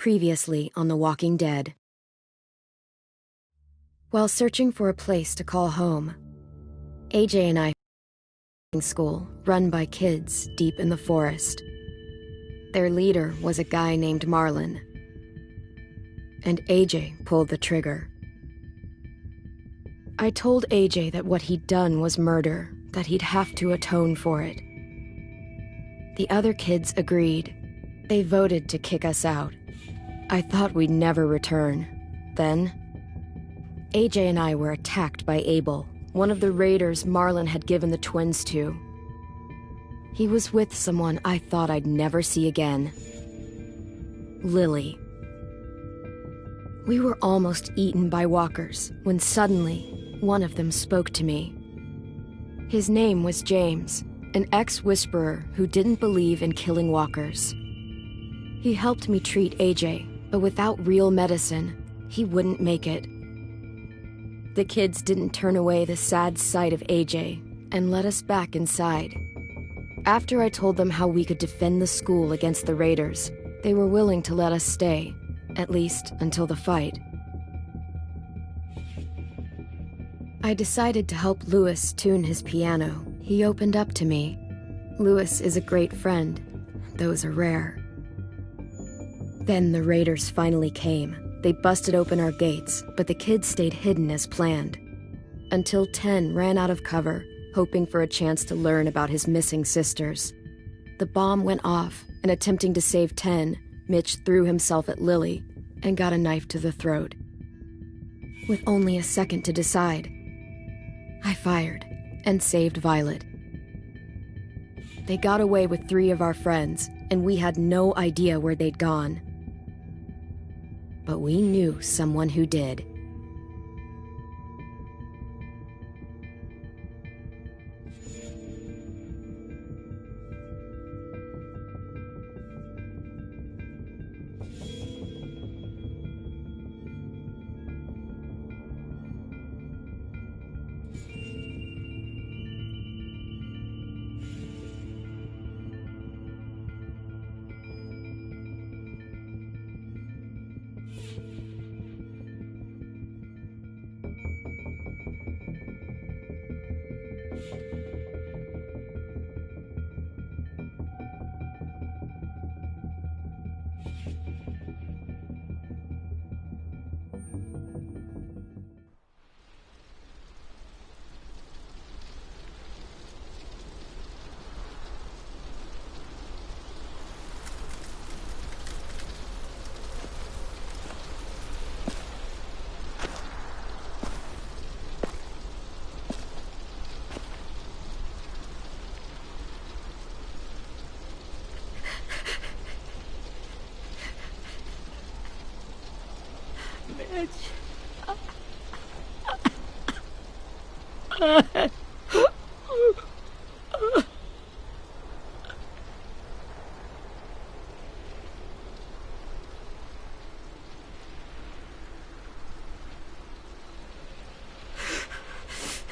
Previously on The Walking Dead. While searching for a place to call home, AJ and I school run by kids deep in the forest. Their leader was a guy named Marlon, and AJ pulled the trigger. I told AJ that what he'd done was murder, that he'd have to atone for it. The other kids agreed. They voted to kick us out. I thought we'd never return. Then, AJ and I were attacked by Abel, one of the raiders Marlon had given the twins to. He was with someone I thought I'd never see again. Lily. We were almost eaten by walkers when suddenly one of them spoke to me. His name was James, an ex-whisperer who didn't believe in killing walkers. He helped me treat AJ, but without real medicine, he wouldn't make it. The kids didn't turn away the sad sight of AJ and let us back inside. After I told them how we could defend the school against the raiders, they were willing to let us stay, at least until the fight. I decided to help Louis tune his piano. He opened up to me. Louis is a great friend. Those are rare. Then the raiders finally came. They busted open our gates, but the kids stayed hidden as planned. Until 10 ran out of cover, hoping for a chance to learn about his missing sisters. The bomb went off, and attempting to save 10, Mitch threw himself at Lily and got a knife to the throat. With only a second to decide, I fired and saved Violet. They got away with 3 of our friends, and we had no idea where they'd gone. But we knew someone who did.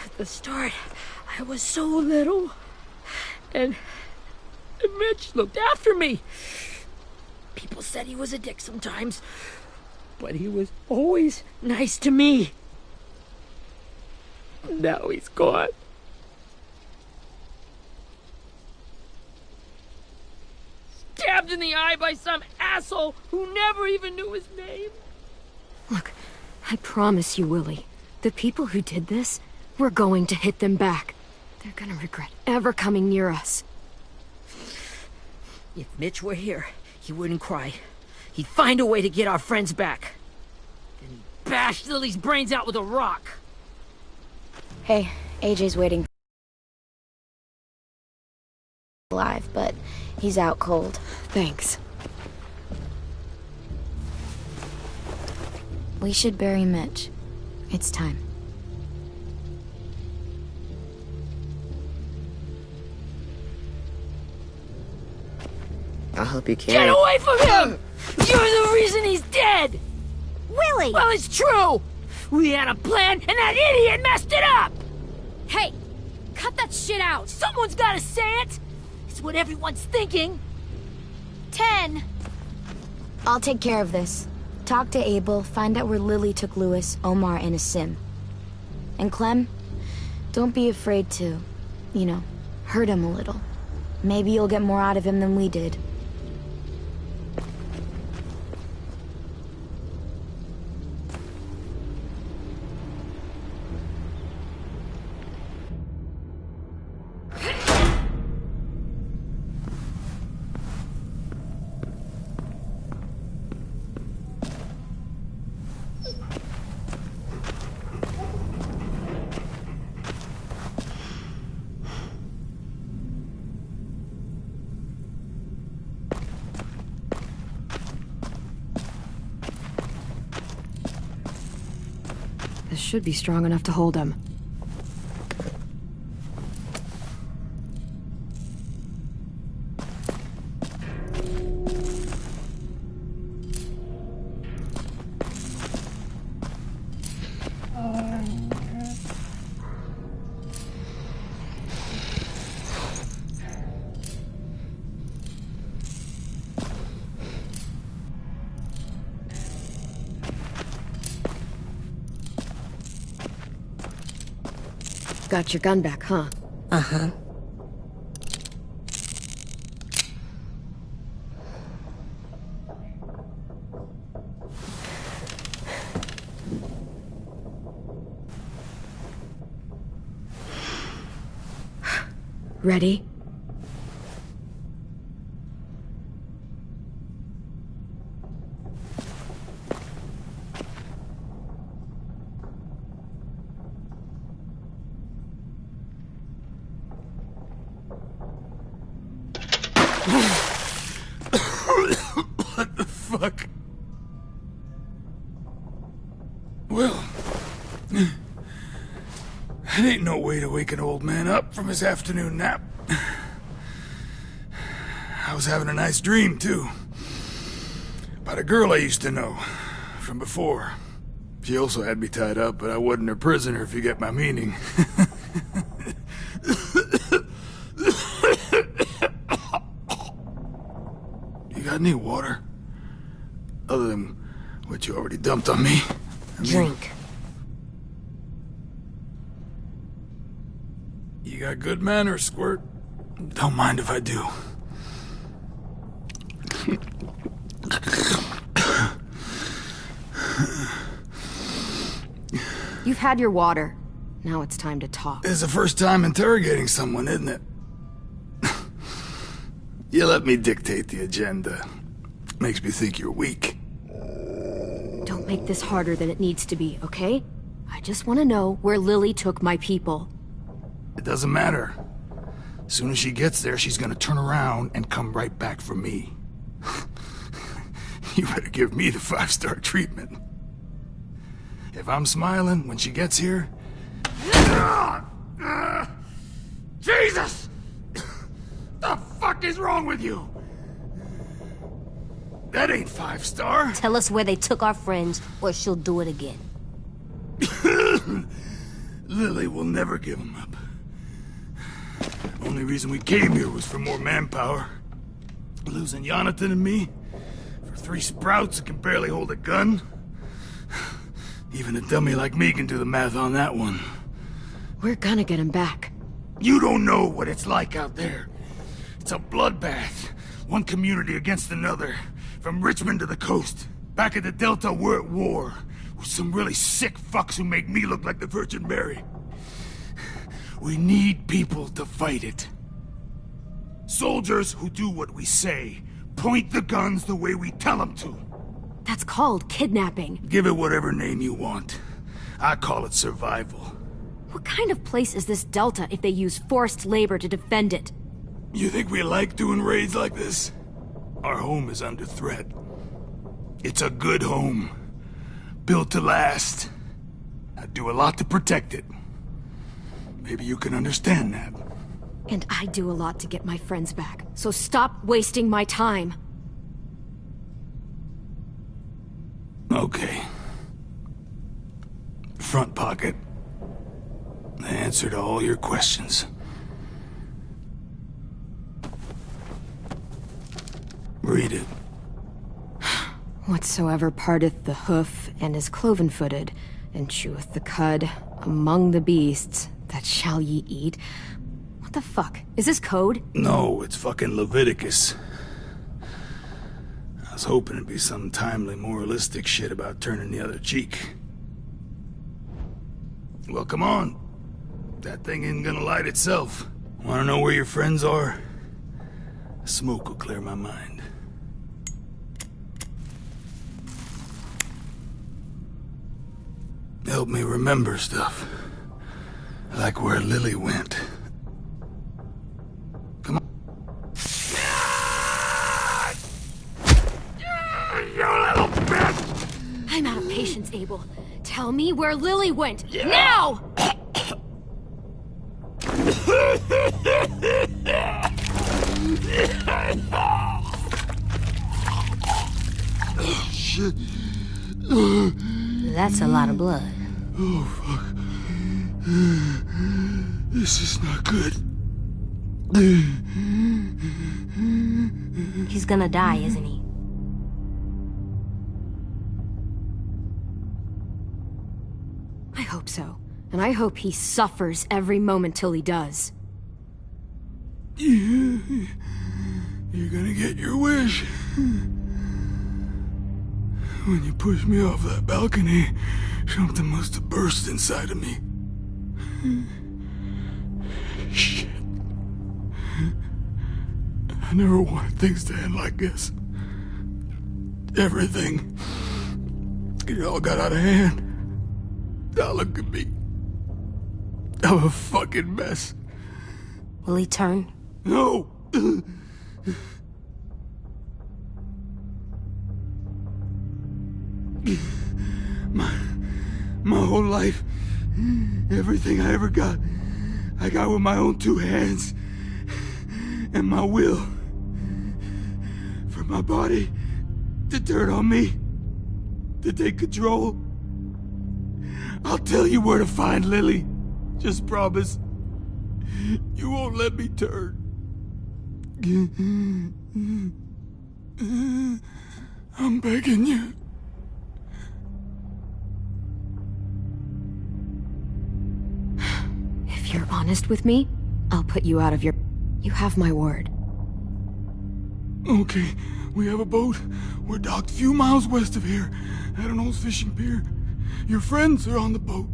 At the start, I was so little, and Mitch looked after me. People said he was a dick sometimes, but he was always nice to me. Now he's gone. Stabbed in the eye by some asshole who never even knew his name. Look, I promise you, Willie, the people who did this, we're going to hit them back. They're gonna regret ever coming near us. If Mitch were here, he wouldn't cry. He'd find a way to get our friends back. Then he'd bash Lily's brains out with a rock. Hey, AJ's waiting. Alive, but he's out cold. Thanks. We should bury Mitch. It's time. I'll help you carry. Get away from him! You're the reason he's dead! Willie! Well, it's true! We had a plan, and that idiot messed it up! Hey! Cut that shit out! Someone's gotta say it! It's what everyone's thinking. 10, I'll take care of this. Talk to Abel, find out where Lily took Lewis, Omar, and a sim. And Clem, don't be afraid to, you know, hurt him a little. Maybe you'll get more out of him than we did. This should be strong enough to hold him. Got your gun back, huh? Uh-huh. Ready? What the fuck? Well, that ain't no way to wake an old man up from his afternoon nap. I was having a nice dream, too. About a girl I used to know from before. She also had me tied up, but I wasn't her prisoner, if you get my meaning. You got any water? Other than what you already dumped on me? Drink. You got good manners, Squirt. Don't mind if I do. You've had your water. Now it's time to talk. It's the first time interrogating someone, isn't it? You let me dictate the agenda. Makes me think you're weak. Don't make this harder than it needs to be, okay? I just want to know where Lily took my people. It doesn't matter. As soon as she gets there, she's gonna turn around and come right back for me. You better give me the 5-star treatment. If I'm smiling when she gets here... Jesus! The fuck is wrong with you? That ain't 5-star. Tell us where they took our friends, or she'll do it again. Lily will never give them up. Only reason we came here was for more manpower. Losing Jonathan and me for 3 sprouts that can barely hold a gun. Even a dummy like me can do the math on that one. We're gonna get him back. You don't know what it's like out there. It's a bloodbath. One community against another. From Richmond to the coast. Back at the Delta, we're at war. With some really sick fucks who make me look like the Virgin Mary. We need people to fight it. Soldiers who do what we say. Point the guns the way we tell them to. That's called kidnapping. Give it whatever name you want. I call it survival. What kind of place is this Delta if they use forced labor to defend it? You think we like doing raids like this? Our home is under threat. It's a good home. Built to last. I do a lot to protect it. Maybe you can understand that. And I do a lot to get my friends back. So stop wasting my time. Okay. Front pocket. The answer to all your questions. Read it. Whatsoever parteth the hoof and is cloven-footed, and cheweth the cud among the beasts, that shall ye eat. What the fuck? Is this code? No, it's fucking Leviticus. I was hoping it'd be some timely moralistic shit about turning the other cheek. Well, come on. That thing ain't gonna light itself. Wanna know where your friends are? Smoke will clear my mind. Help me remember stuff. Like where Lily went. Come on. You little bitch! I'm out of patience, Abel. Tell me where Lily went. Now! Shit. That's a lot of blood. Oh, fuck. This is not good. He's gonna die, isn't he? I hope so. And I hope he suffers every moment till he does. You're gonna get your wish. When you pushed me off that balcony, something must have burst inside of me. Shit. I never wanted things to end like this. Everything. It all got out of hand. Now look at me. I'm a fucking mess. Will he turn? No! My whole life, everything I ever got, I got with my own two hands and my will. For my body to turn on me, to take control. I'll tell you where to find Lily. Just promise. You won't let me turn. I'm begging you. If you're honest with me, I'll put you out of your... You have my word. Okay, we have a boat. We're docked a few miles west of here, at an old fishing pier. Your friends are on the boat.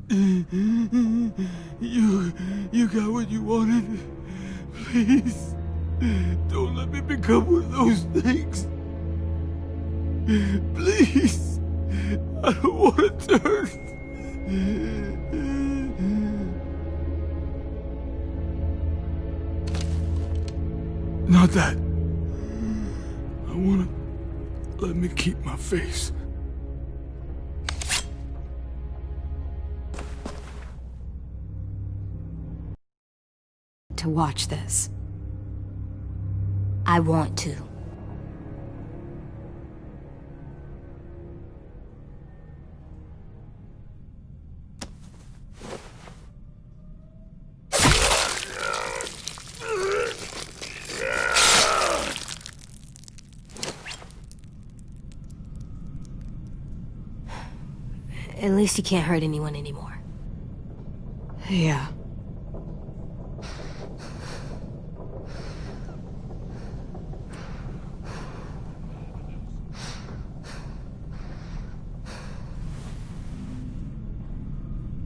You got what you wanted. Please, don't let me become one of those things. Please, I don't want to turn. Not that. I want to let me keep my face. To watch this. I want to. At least he can't hurt anyone anymore. Yeah.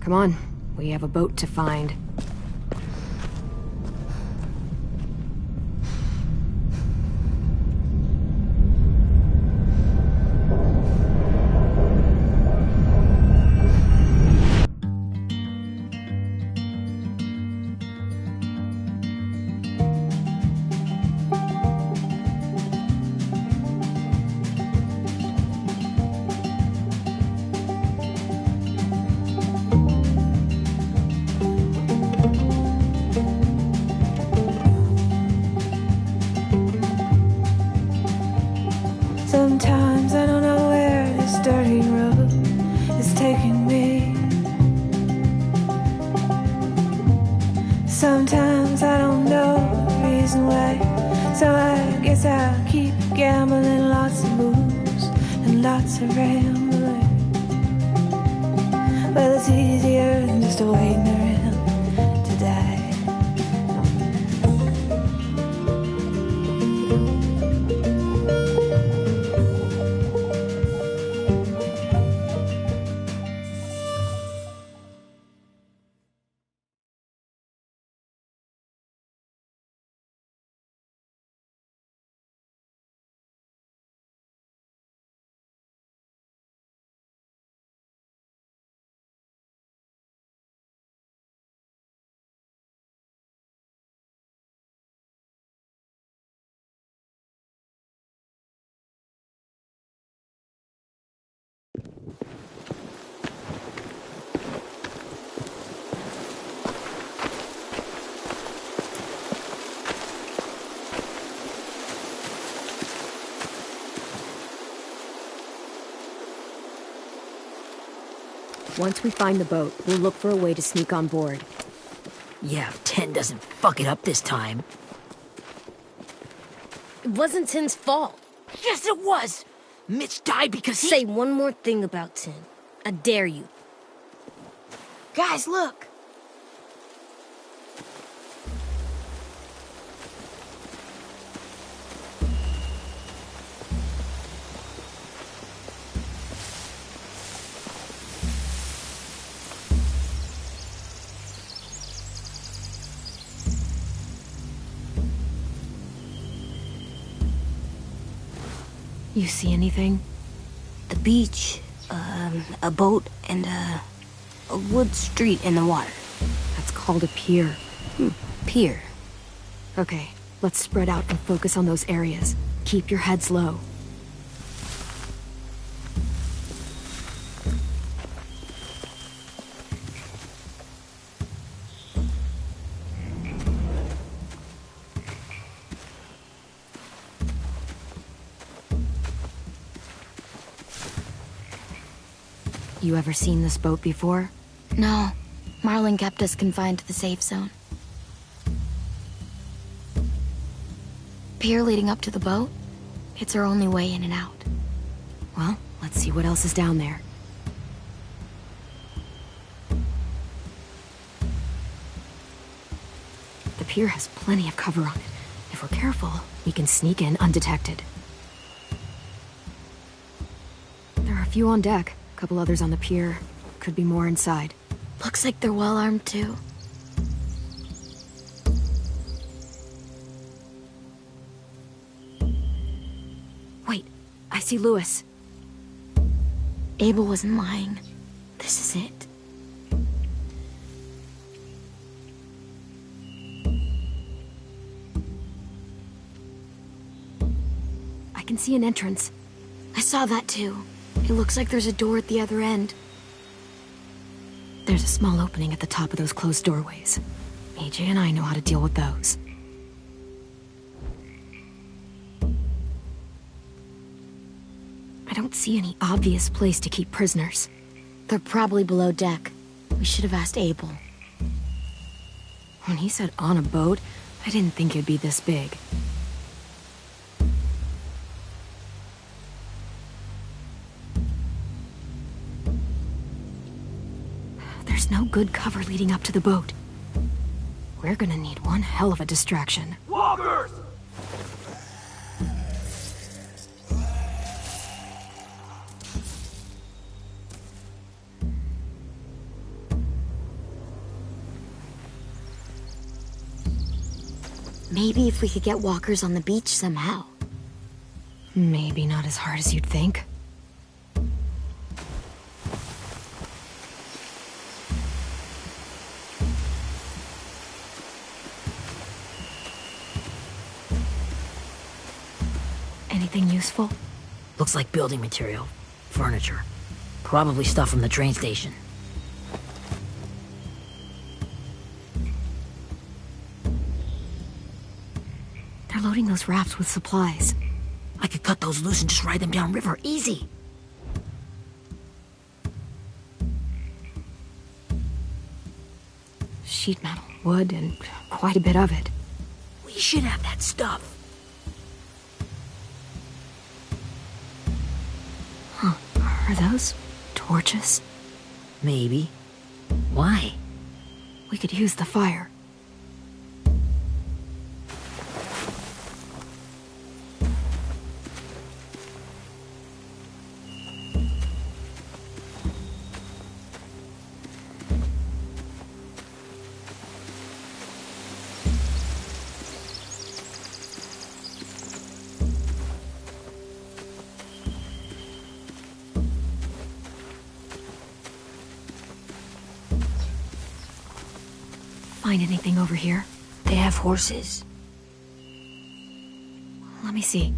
Come on, we have a boat to find. Sometimes I don't know where this dirty road is taking me. Sometimes I don't know the reason why, so I guess I'll keep gambling, lots of moves, and lots of rambling. Well, it's easier than just waiting around to die. Once we find the boat, we'll look for a way to sneak on board. Yeah, if 10 doesn't fuck it up this time. It wasn't Tin's fault. Yes, it was! Mitch died because he— Say one more thing about Tin. I dare you. Guys, look! You see anything? The beach, a boat, and a wood street in the water. That's called a pier. Pier. Okay, let's spread out and focus on those areas. Keep your heads low. You ever seen this boat before? No. Marlin kept us confined to the safe zone. Pier leading up to the boat? It's our only way in and out. Well, let's see what else is down there. The pier has plenty of cover on it. If we're careful, we can sneak in undetected. There are a few on deck. Couple others on the pier. Could be more inside. Looks like they're well armed too. Wait, I see Lewis. Abel wasn't lying. This is it. I can see an entrance. I saw that too. It looks like there's a door at the other end. There's a small opening at the top of those closed doorways. AJ and I know how to deal with those. I don't see any obvious place to keep prisoners. They're probably below deck. We should have asked Abel. When he said on a boat, I didn't think it'd be this big. There's no good cover leading up to the boat. We're gonna need one hell of a distraction. Walkers! Maybe if we could get walkers on the beach somehow. Maybe not as hard as you'd think. Anything useful? Looks like building material. Furniture. Probably stuff from the train station. They're loading those rafts with supplies. I could cut those loose and just ride them downriver. Easy. Sheet metal, wood, and quite a bit of it. We should have that stuff. Are those torches? Maybe. Why? We could use the fire. Find anything over here? They have horses. Let me see.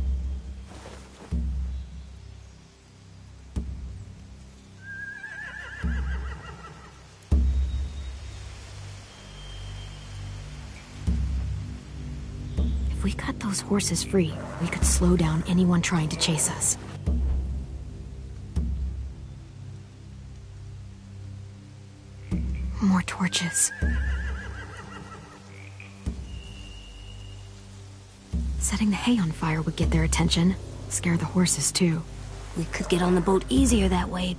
If we cut those horses free, we could slow down anyone trying to chase us. More torches. Setting the hay on fire would get their attention. Scare the horses, too. We could get on the boat easier that way.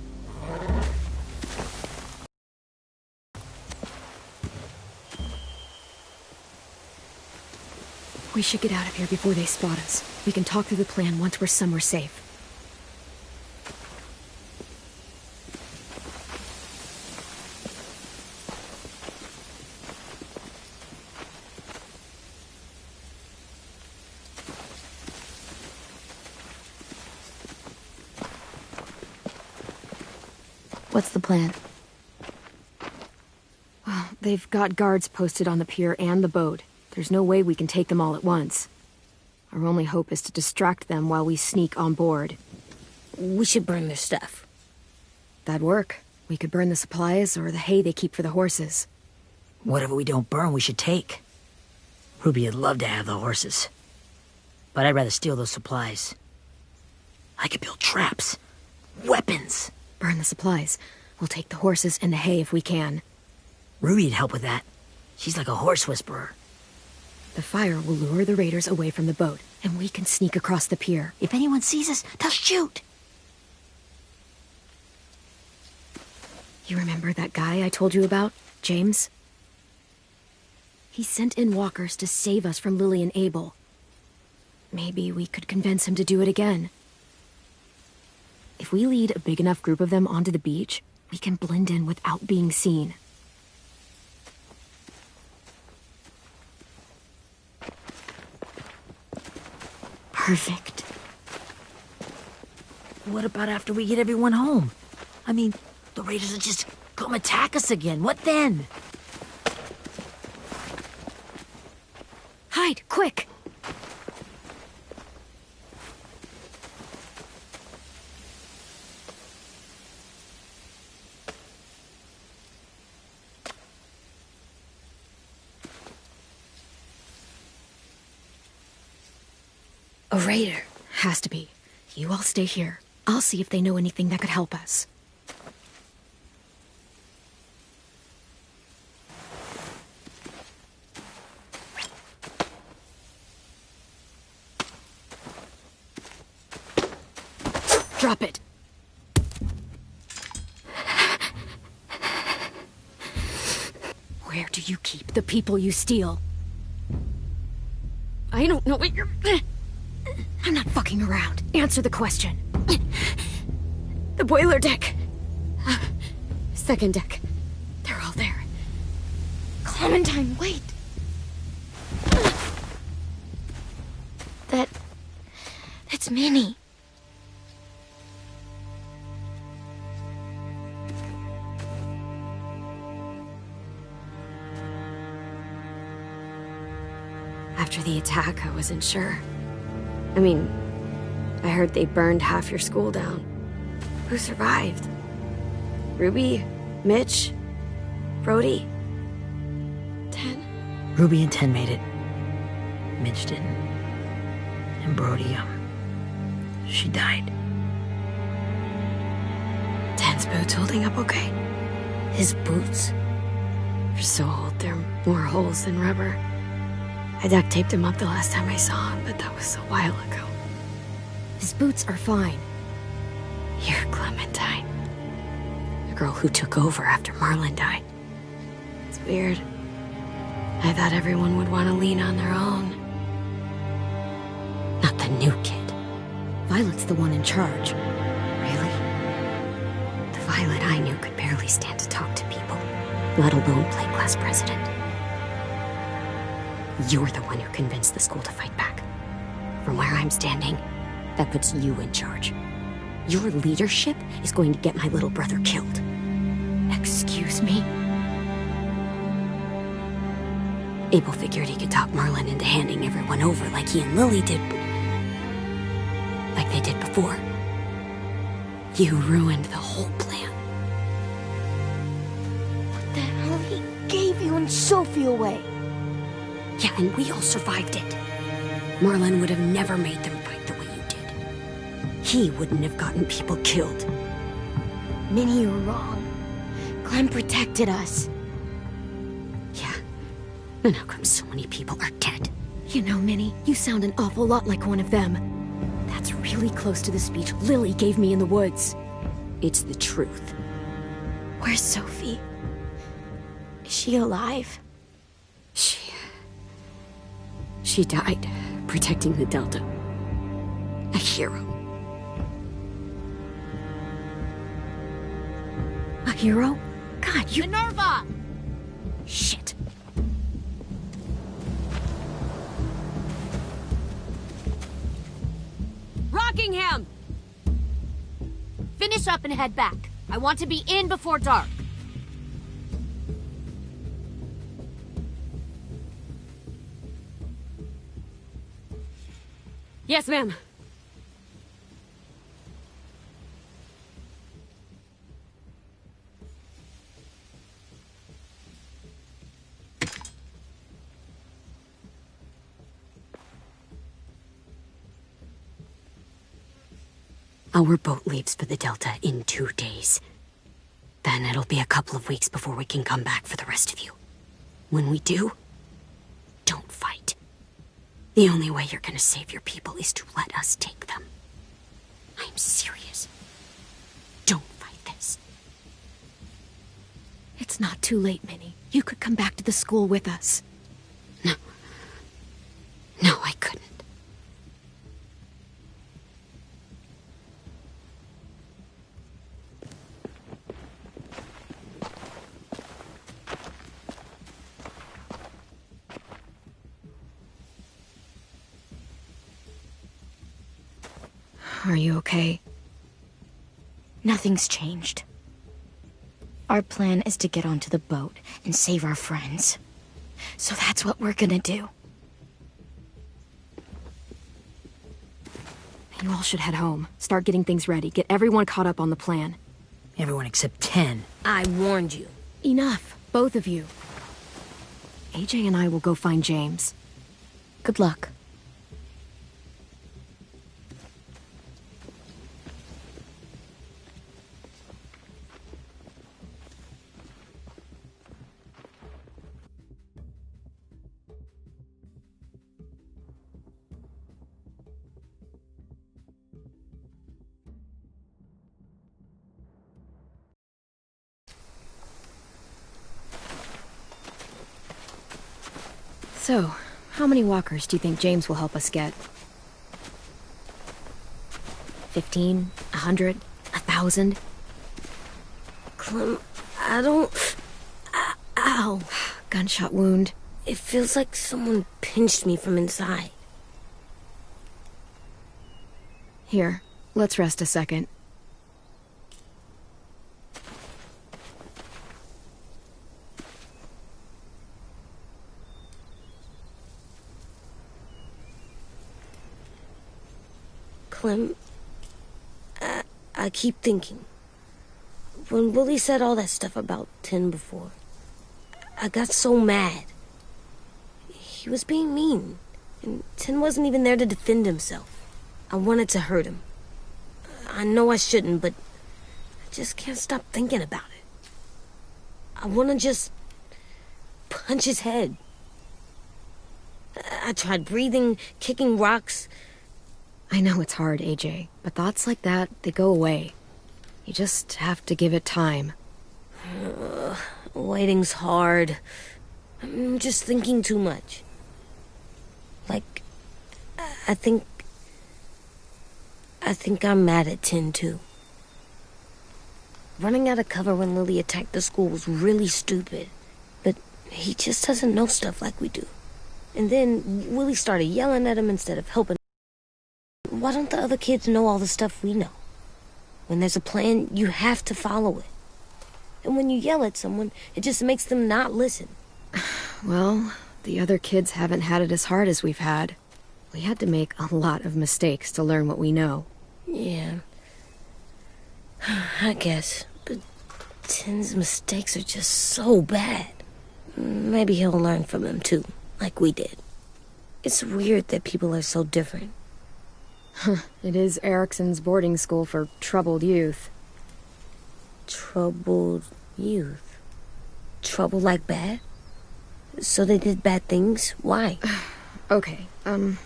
We should get out of here before they spot us. We can talk through the plan once we're somewhere safe. What's the plan? Well, they've got guards posted on the pier and the boat. There's no way we can take them all at once. Our only hope is to distract them while we sneak on board. We should burn their stuff. That'd work. We could burn the supplies or the hay they keep for the horses. Whatever we don't burn, we should take. Ruby would love to have the horses. But I'd rather steal those supplies. I could build traps. Weapons. Burn the supplies. We'll take the horses and the hay if we can. Ruby'd help with that. She's like a horse whisperer. The fire will lure the raiders away from the boat, and we can sneak across the pier. If anyone sees us, they'll shoot. You remember that guy I told you about, James? He sent in walkers to save us from Lily and Abel. Maybe we could convince him to do it again. If we lead a big enough group of them onto the beach, we can blend in without being seen. Perfect. What about after we get everyone home? I mean, the raiders will just come attack us again. What then? Hide, quick! A raider. Has to be. You all stay here. I'll see if they know anything that could help us. Drop it. Where do you keep the people you steal? I don't know what you're... I'm not fucking around. Answer the question. The boiler deck. Second deck. They're all there. Clementine, wait. That's Minnie. After the attack, I wasn't sure. I mean, I heard they burned half your school down. Who survived? Ruby? Mitch? Brody? 10? Ruby and 10 made it. Mitch didn't. And Brody, she died. 10's boots holding up okay? His boots? They're so old, there are more holes than rubber. I duct taped him up the last time I saw him, but that was a while ago. His boots are fine. You're Clementine. The girl who took over after Marlon died. It's weird. I thought everyone would want to lean on their own. Not the new kid. Violet's the one in charge. Really? The Violet I knew could barely stand to talk to people, let alone play class president. You're the one who convinced the school to fight back. From where I'm standing, that puts you in charge. Your leadership is going to get my little brother killed. Excuse me? Abel figured he could talk Marlon into handing everyone over like he and Lily did. Like they did before. You ruined the whole plan. What the hell? He gave you and Sophie away. Yeah, and we all survived it. Marlon would have never made them fight the way you did. He wouldn't have gotten people killed. Minnie, you're wrong. Clem protected us. Yeah. And how come so many people are dead? You know, Minnie, you sound an awful lot like one of them. That's really close to the speech Lily gave me in the woods. It's the truth. Where's Sophie? Is she alive? She died protecting the Delta. A hero. A hero? God, you— Minerva! Shit. Rockingham! Finish up and head back. I want to be in before dark. Yes, ma'am. Our boat leaves for the Delta in 2 days. Then it'll be a couple of weeks before we can come back for the rest of you. When we do, don't fight. The only way you're gonna save your people is to let us take them. I'm serious. Don't fight this. It's not too late, Minnie. You could come back to the school with us. No. No, I couldn't. Are you okay? Nothing's changed. Our plan is to get onto the boat and save our friends. So that's what we're gonna do. You all should head home. Start getting things ready. Get everyone caught up on the plan. Everyone except 10. I warned you. Enough, both of you. AJ and I will go find James. Good luck. So, how many walkers do you think James will help us get? 15? 100? 1,000? Clem, I don't... Ow. Gunshot wound. It feels like someone pinched me from inside. Here, let's rest a second. Clem, I keep thinking. When Willie said all that stuff about Tin before, I got so mad. He was being mean, and Tin wasn't even there to defend himself. I wanted to hurt him. I know I shouldn't, but I just can't stop thinking about it. I want to just punch his head. I tried breathing, kicking rocks. I know it's hard, AJ, but thoughts like that, they go away. You just have to give it time. Waiting's hard. I'm just thinking too much. Like, I think I'm mad at Tin, too. Running out of cover when Lily attacked the school was really stupid. But he just doesn't know stuff like we do. And then Willie started yelling at him instead of helping. Why don't the other kids know all the stuff we know? When there's a plan, you have to follow it. And when you yell at someone, it just makes them not listen. Well, the other kids haven't had it as hard as we've had. We had to make a lot of mistakes to learn what we know. Yeah. I guess. But Tin's mistakes are just so bad. Maybe he'll learn from them too, like we did. It's weird that people are so different. It is Erickson's boarding school for troubled youth. Troubled youth? Trouble like bad? So they did bad things? Why? Okay,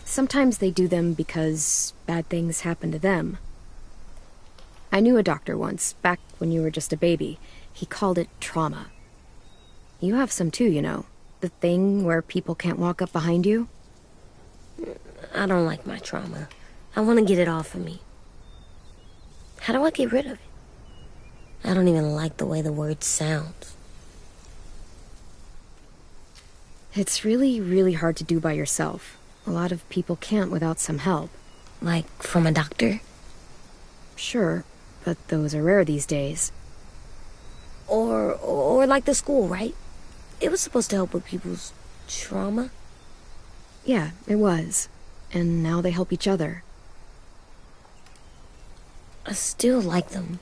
sometimes they do them because bad things happen to them. I knew a doctor once, back when you were just a baby. He called it trauma. You have some too, you know. The thing where people can't walk up behind you. I don't like my trauma. I want to get it off of me. How do I get rid of it? I don't even like the way the word sounds. It's really, really hard to do by yourself. A lot of people can't without some help. Like from a doctor? Sure, but those are rare these days. Or like the school, right? It was supposed to help with people's trauma. Yeah, it was. And now they help each other. I still like them.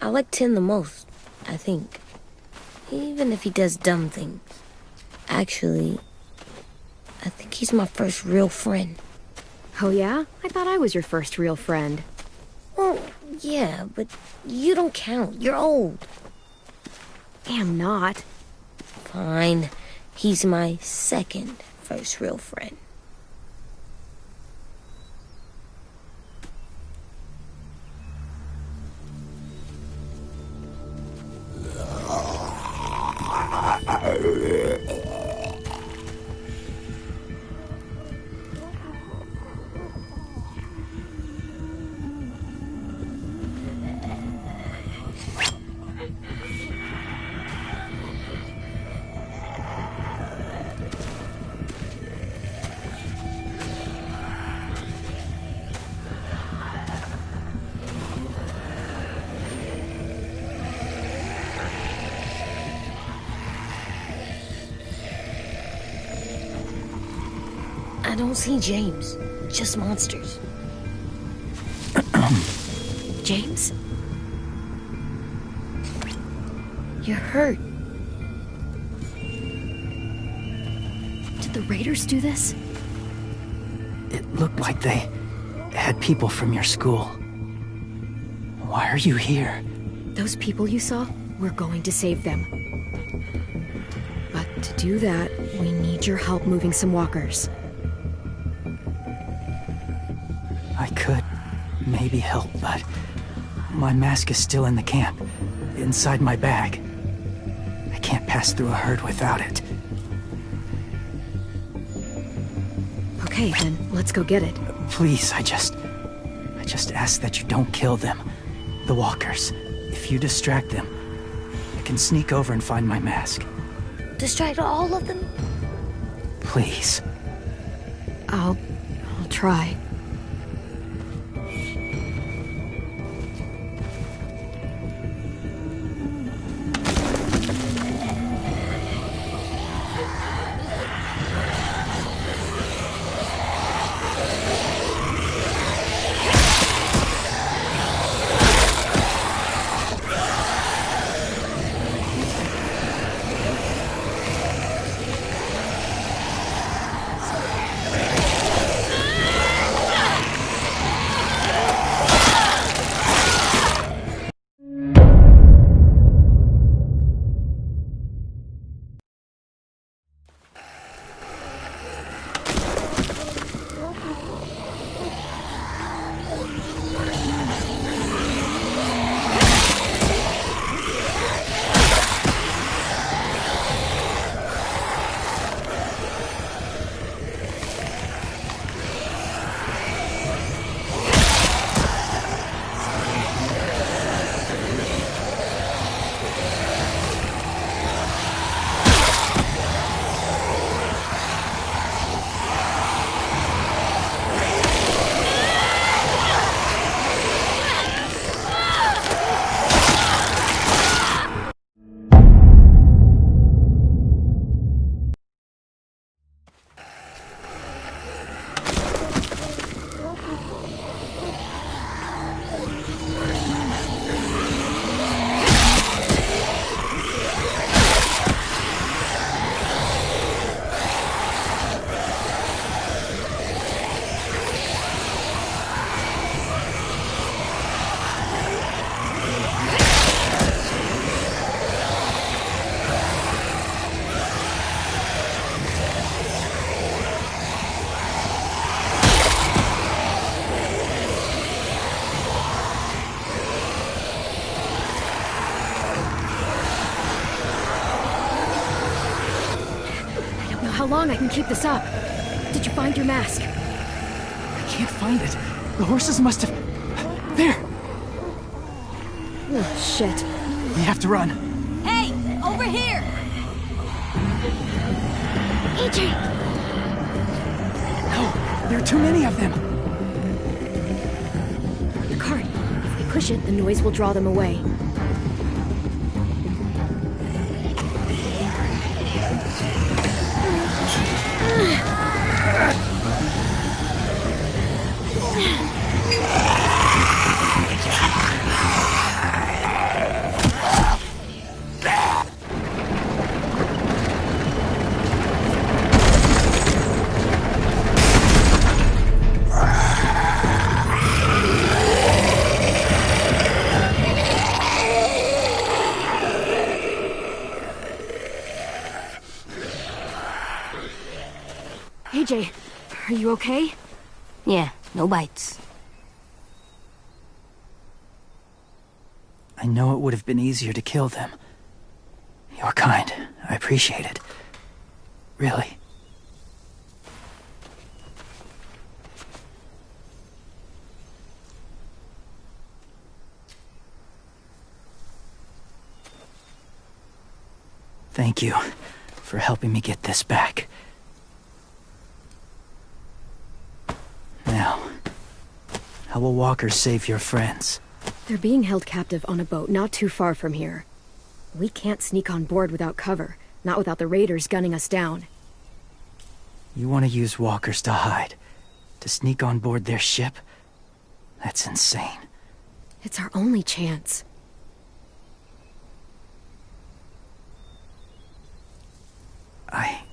I like Tin the most, I think. Even if he does dumb things. Actually, I think he's my first real friend. Oh yeah? I thought I was your first real friend. Well, yeah, but you don't count. You're old. I'm not. Fine. He's my second first real friend. I don't see James. Just monsters. James? You're hurt. Did the Raiders do this? It looked like they had people from your school. Why are you here? Those people you saw? We're going to save them. But to do that, we need your help moving some walkers. I could maybe help, but my mask is still in the camp, inside my bag. I can't pass through a herd without it. Okay, then, let's go get it. Please, I just ask that you don't kill them. The walkers. If you distract them, I can sneak over and find my mask. Distract all of them? Please. I'll try. how long I can keep this up. Did you find your mask? I can't find it. The horses must have... There! Oh, shit. We have to run. Hey, over here! AJ! No, there are too many of them. The cart. If we push it, the noise will draw them away. AJ, are you okay? Yeah, no bites. I know it would have been easier to kill them. You're kind. I appreciate it. Really. Thank you for helping me get this back. Now, how will walkers save your friends? They're being held captive on a boat not too far from here. We can't sneak on board without cover, not without the raiders gunning us down. You want to use walkers to hide? To sneak on board their ship? That's insane. It's our only chance. I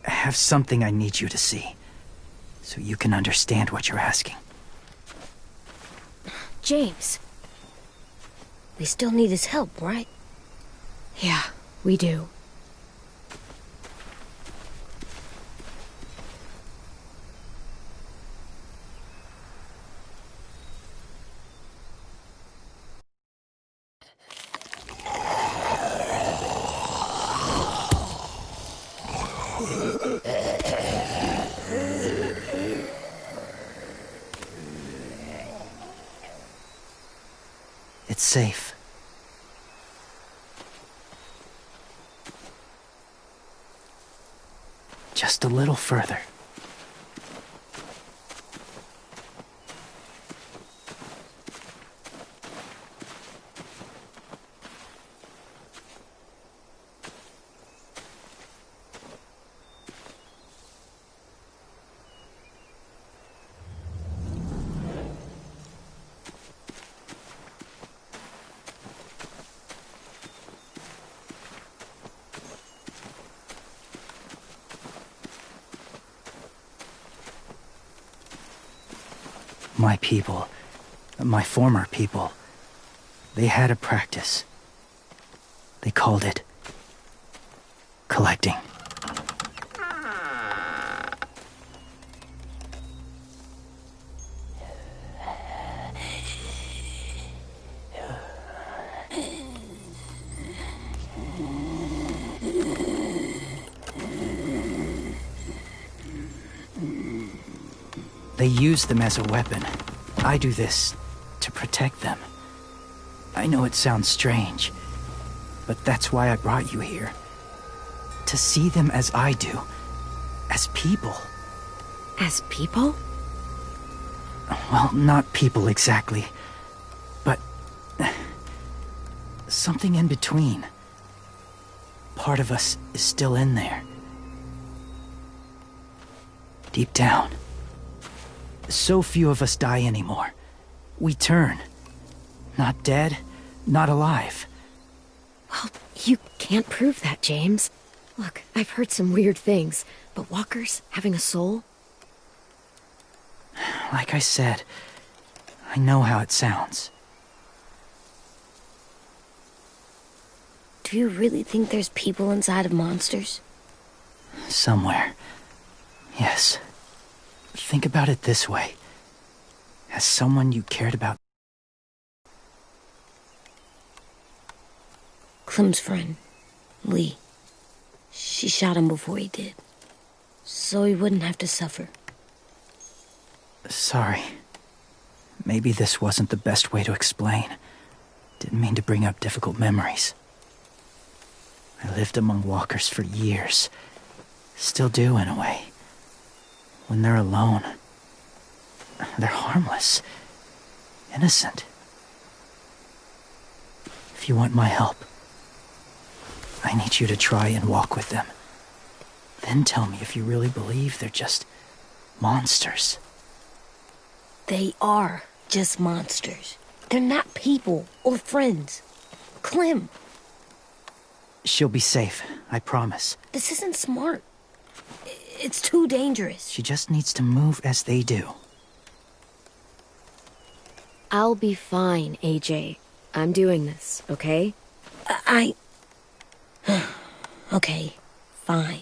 have something I need you to see, so you can understand what you're asking. James. We still need his help, right? Yeah, we do. It's safe. Just a little further. My people, my former people, they had a practice. They called it collecting. They use them as a weapon. I do this to protect them. I know it sounds strange, but that's why I brought you here. To see them as I do. As people. As people? Well, not people exactly, but something in between. Part of us is still in there. Deep down. So few of us die anymore. We turn. Not dead, not alive. Well, you can't prove that, James. Look, I've heard some weird things, but walkers having a soul? Like I said, I know how it sounds. Do you really think there's people inside of monsters? Somewhere. Yes. Think about it this way. As someone you cared about... Clem's friend, Lee. She shot him before he did. so he wouldn't have to suffer. Sorry. Maybe this wasn't the best way to explain. Didn't mean to bring up difficult memories. I lived among walkers for years. Still do, in a way. When they're alone, they're harmless. Innocent. If you want my help, I need you to try and walk with them. Then tell me if you really believe they're just monsters. They are just monsters. They're not people or friends. Clem. She'll be safe, I promise. This isn't smart. It's too dangerous. She just needs to move as they do. I'll be fine, AJ. I'm doing this, okay? Okay, fine.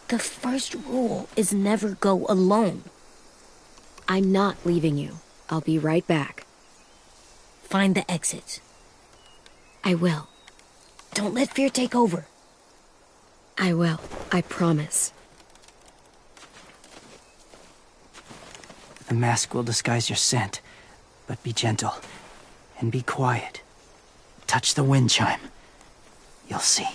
The first rule is never go alone. I'm not leaving you. I'll be right back. Find the exits. I will. Don't let fear take over. I will. I promise. The mask will disguise your scent, but be gentle and be quiet. Touch the wind chime. You'll see.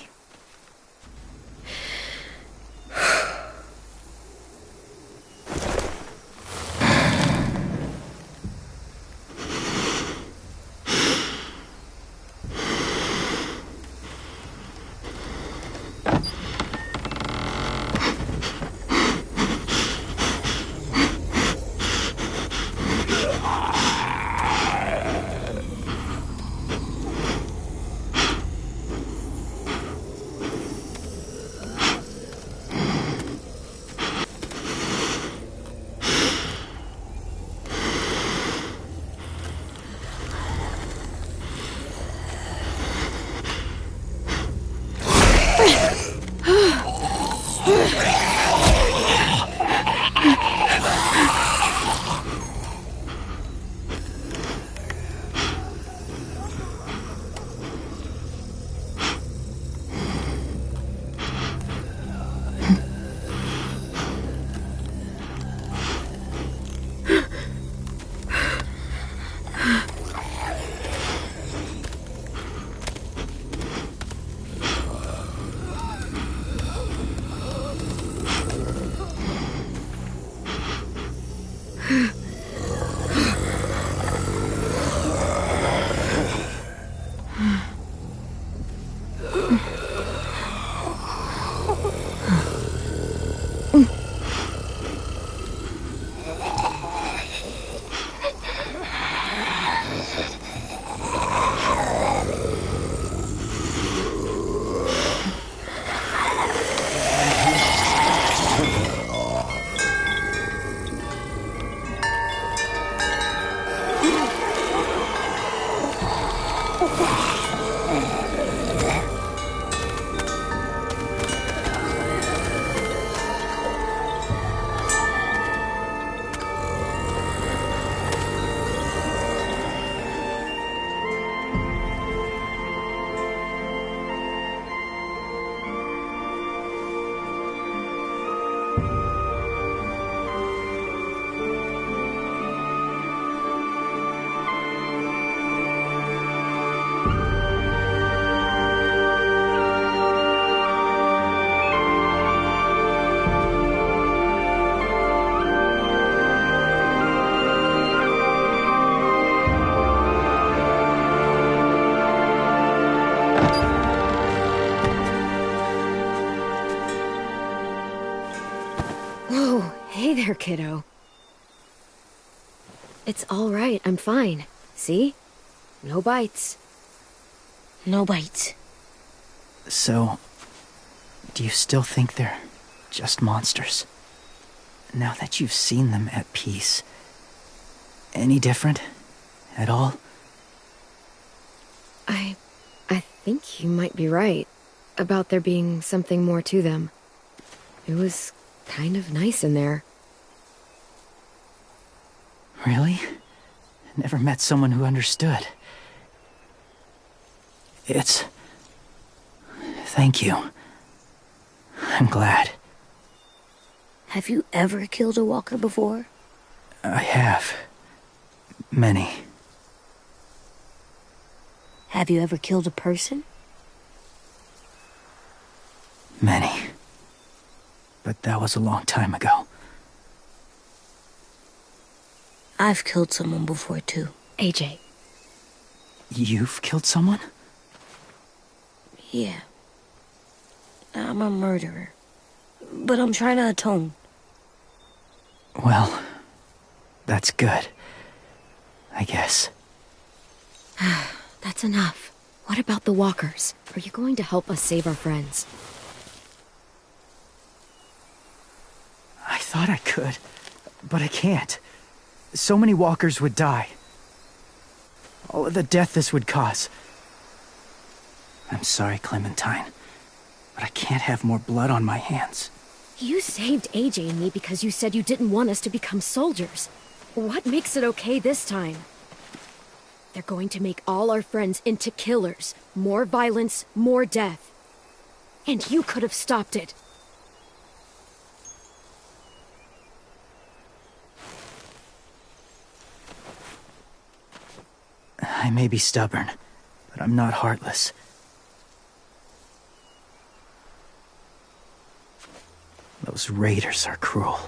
Hey there, kiddo. It's all right. I'm fine. See? No bites. No bites. So, do you still think they're just monsters? Now that you've seen them at peace, any different at all? I think you might be right about there being something more to them. It was kind of nice in there. Really? Never met someone who understood. Thank you. I'm glad. Have you ever killed a walker before? I have. Many. Have you ever killed a person? Many. But that was a long time ago. I've killed someone before, too. AJ. You've killed someone? Yeah. I'm a murderer. But I'm trying to atone. Well, that's good. I guess. That's enough. What about the walkers? Are you going to help us save our friends? I thought I could, but I can't. So many walkers would die. All of the death this would cause. I'm sorry, Clementine, but I can't have more blood on my hands. You saved AJ and me because you said you didn't want us to become soldiers. What makes it okay this time? They're going to make all our friends into killers. More violence, more death. And you could have stopped it. I may be stubborn, but I'm not heartless. Those raiders are cruel.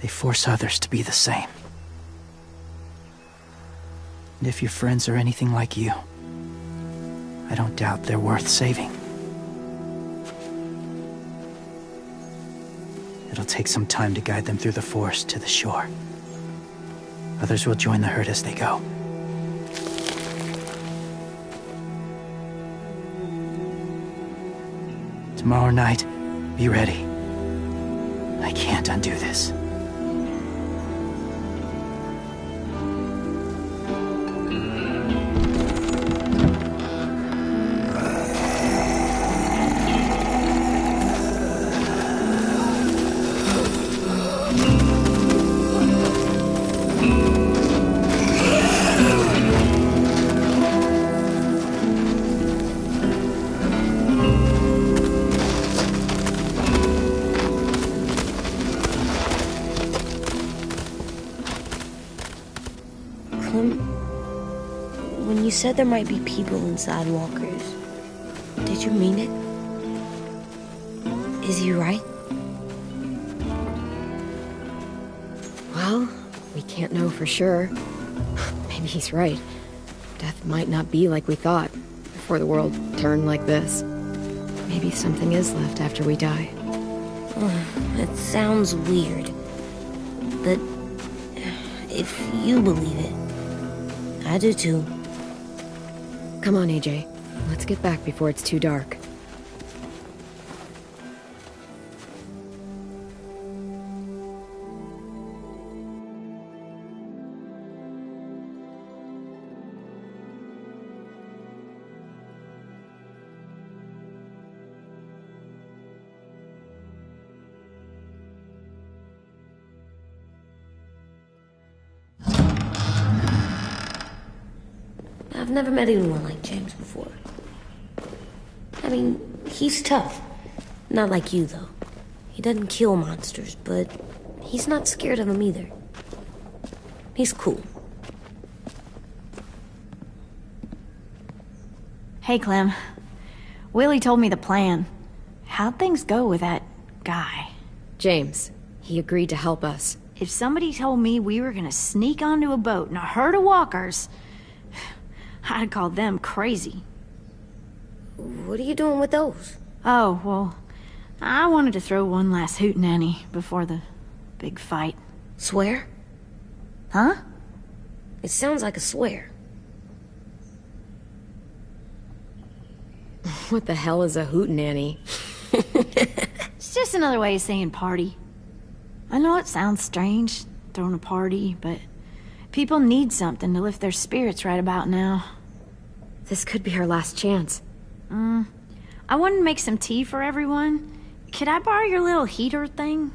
They force others to be the same. And if your friends are anything like you, I don't doubt they're worth saving. It'll take some time to guide them through the forest to the shore. Others will join the herd as they go. Tomorrow night, be ready. I can't undo this. When you said there might be people inside walkers, did you mean it? Is he right? Well, we can't know for sure. Maybe he's right. Death might not be like we thought before the world turned like this. Maybe something is left after we die. It sounds weird. But if you believe it, I do too. Come on, AJ. Let's get back before it's too dark. I've never met anyone like James before. I mean, he's tough. Not like you, though. He doesn't kill monsters, but he's not scared of them either. He's cool. Hey, Clem. Willie told me the plan. How'd things go with that guy? James. He agreed to help us. If somebody told me we were gonna sneak onto a boat in a herd of walkers, I'd call them crazy. What are you doing with those? Oh, well, I wanted to throw one last hootenanny before the big fight. Swear? Huh? It sounds like a swear. What the hell is a hootenanny? It's just another way of saying party. I know it sounds strange, throwing a party, but people need something to lift their spirits right about now. This could be our last chance. I wanted to make some tea for everyone. Could I borrow your little heater thing?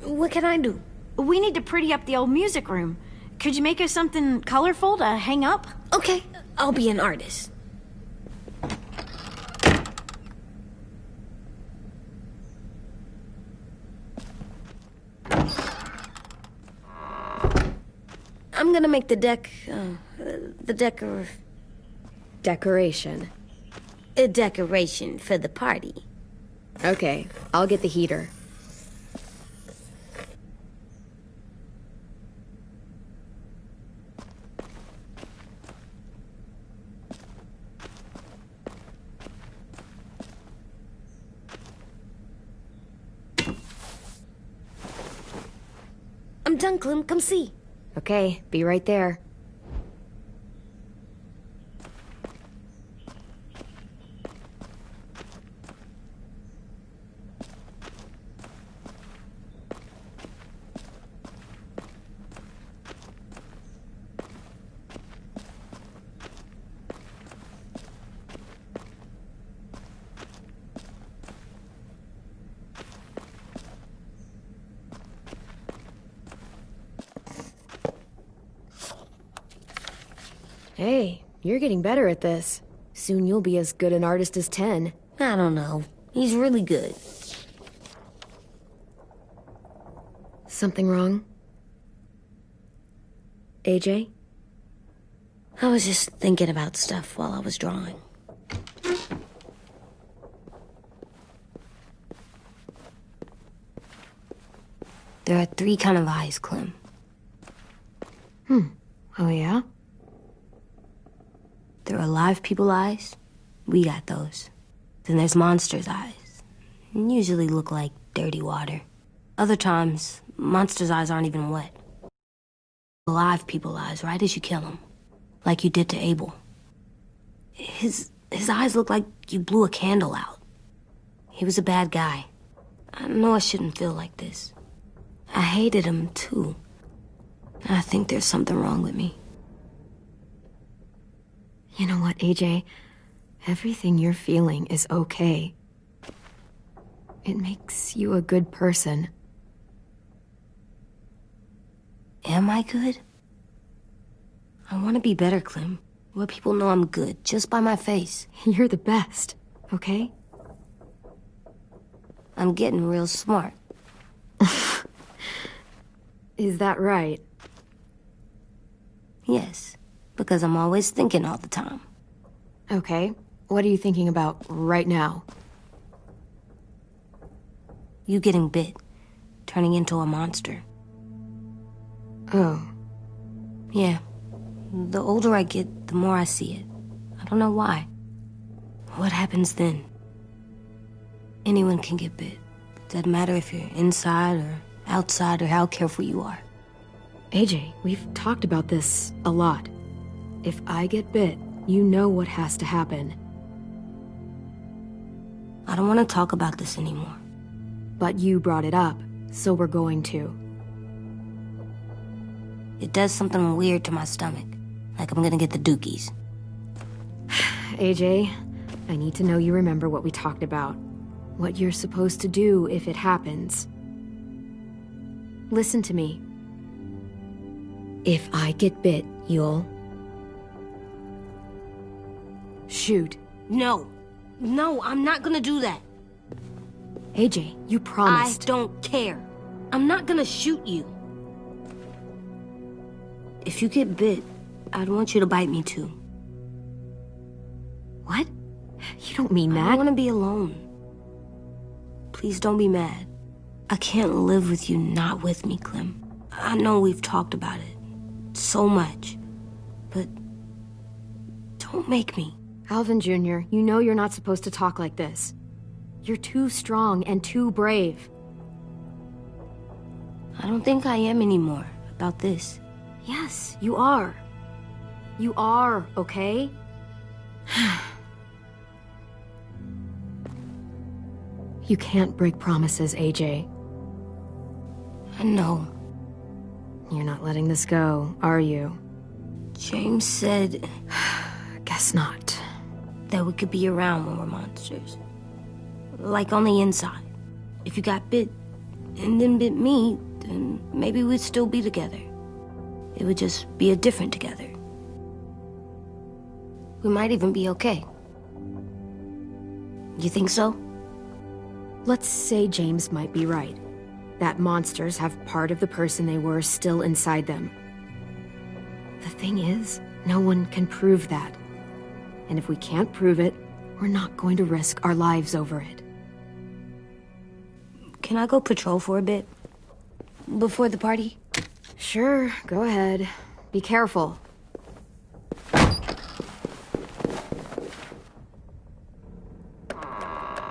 What can I do? We need to pretty up the old music room. Could you make us something colorful to hang up? Okay, I'll be an artist. I'm gonna make the Decoration. a decoration for the party. Okay, I'll get the heater. I'm done, Clem. Come see. Okay, be right there. Hey, you're getting better at this. Soon you'll be as good an artist as 10. I don't know. He's really good. Something wrong? AJ? I was just thinking about stuff while I was drawing. There are 3 kind of eyes, Clem. Oh yeah? There are live people eyes. We got those. Then there's monsters' eyes. Usually look like dirty water. Other times, monsters' eyes aren't even wet. Live people eyes right as you kill them. Like you did to Abel. His eyes look like you blew a candle out. He was a bad guy. I know I shouldn't feel like this. I hated him, too. I think there's something wrong with me. You know what, AJ? Everything you're feeling is okay. It makes you a good person. Am I good? I want to be better, Clem. Let people know I'm good, just by my face. You're the best, okay? I'm getting real smart. Is that right? Yes, because I'm always thinking all the time. Okay, what are you thinking about right now? You getting bit, turning into a monster. Oh. Yeah. The older I get, the more I see it. I don't know why. What happens then? Anyone can get bit. Doesn't matter if you're inside or outside or how careful you are. AJ, we've talked about this a lot. If I get bit, you know what has to happen. I don't want to talk about this anymore. But you brought it up, so we're going to. It does something weird to my stomach. Like I'm gonna get the dookies. AJ, I need to know you remember what we talked about. What you're supposed to do if it happens. Listen to me. If I get bit, you'll... shoot. No. No, I'm not gonna do that. AJ, you promised. I don't care. I'm not gonna shoot you. If you get bit, I'd want you to bite me too. What? You don't mean that. I don't want to be alone. Please don't be mad. I can't live with you not with me, Clem. I know we've talked about it so much, but don't make me. Alvin Jr., you know you're not supposed to talk like this. You're too strong and too brave. I don't think I am anymore about this. Yes, you are. You are, okay? You can't break promises, AJ. I know. You're not letting this go, are you? James said... Guess not. That we could be around when we're monsters. Like on the inside. If you got bit and then bit me, then maybe we'd still be together. It would just be a different together. We might even be okay. You think so? Let's say James might be right. That monsters have part of the person they were still inside them. The thing is, no one can prove that. And if we can't prove it, we're not going to risk our lives over it. Can I go patrol for a bit? Before the party? Sure, go ahead. Be careful.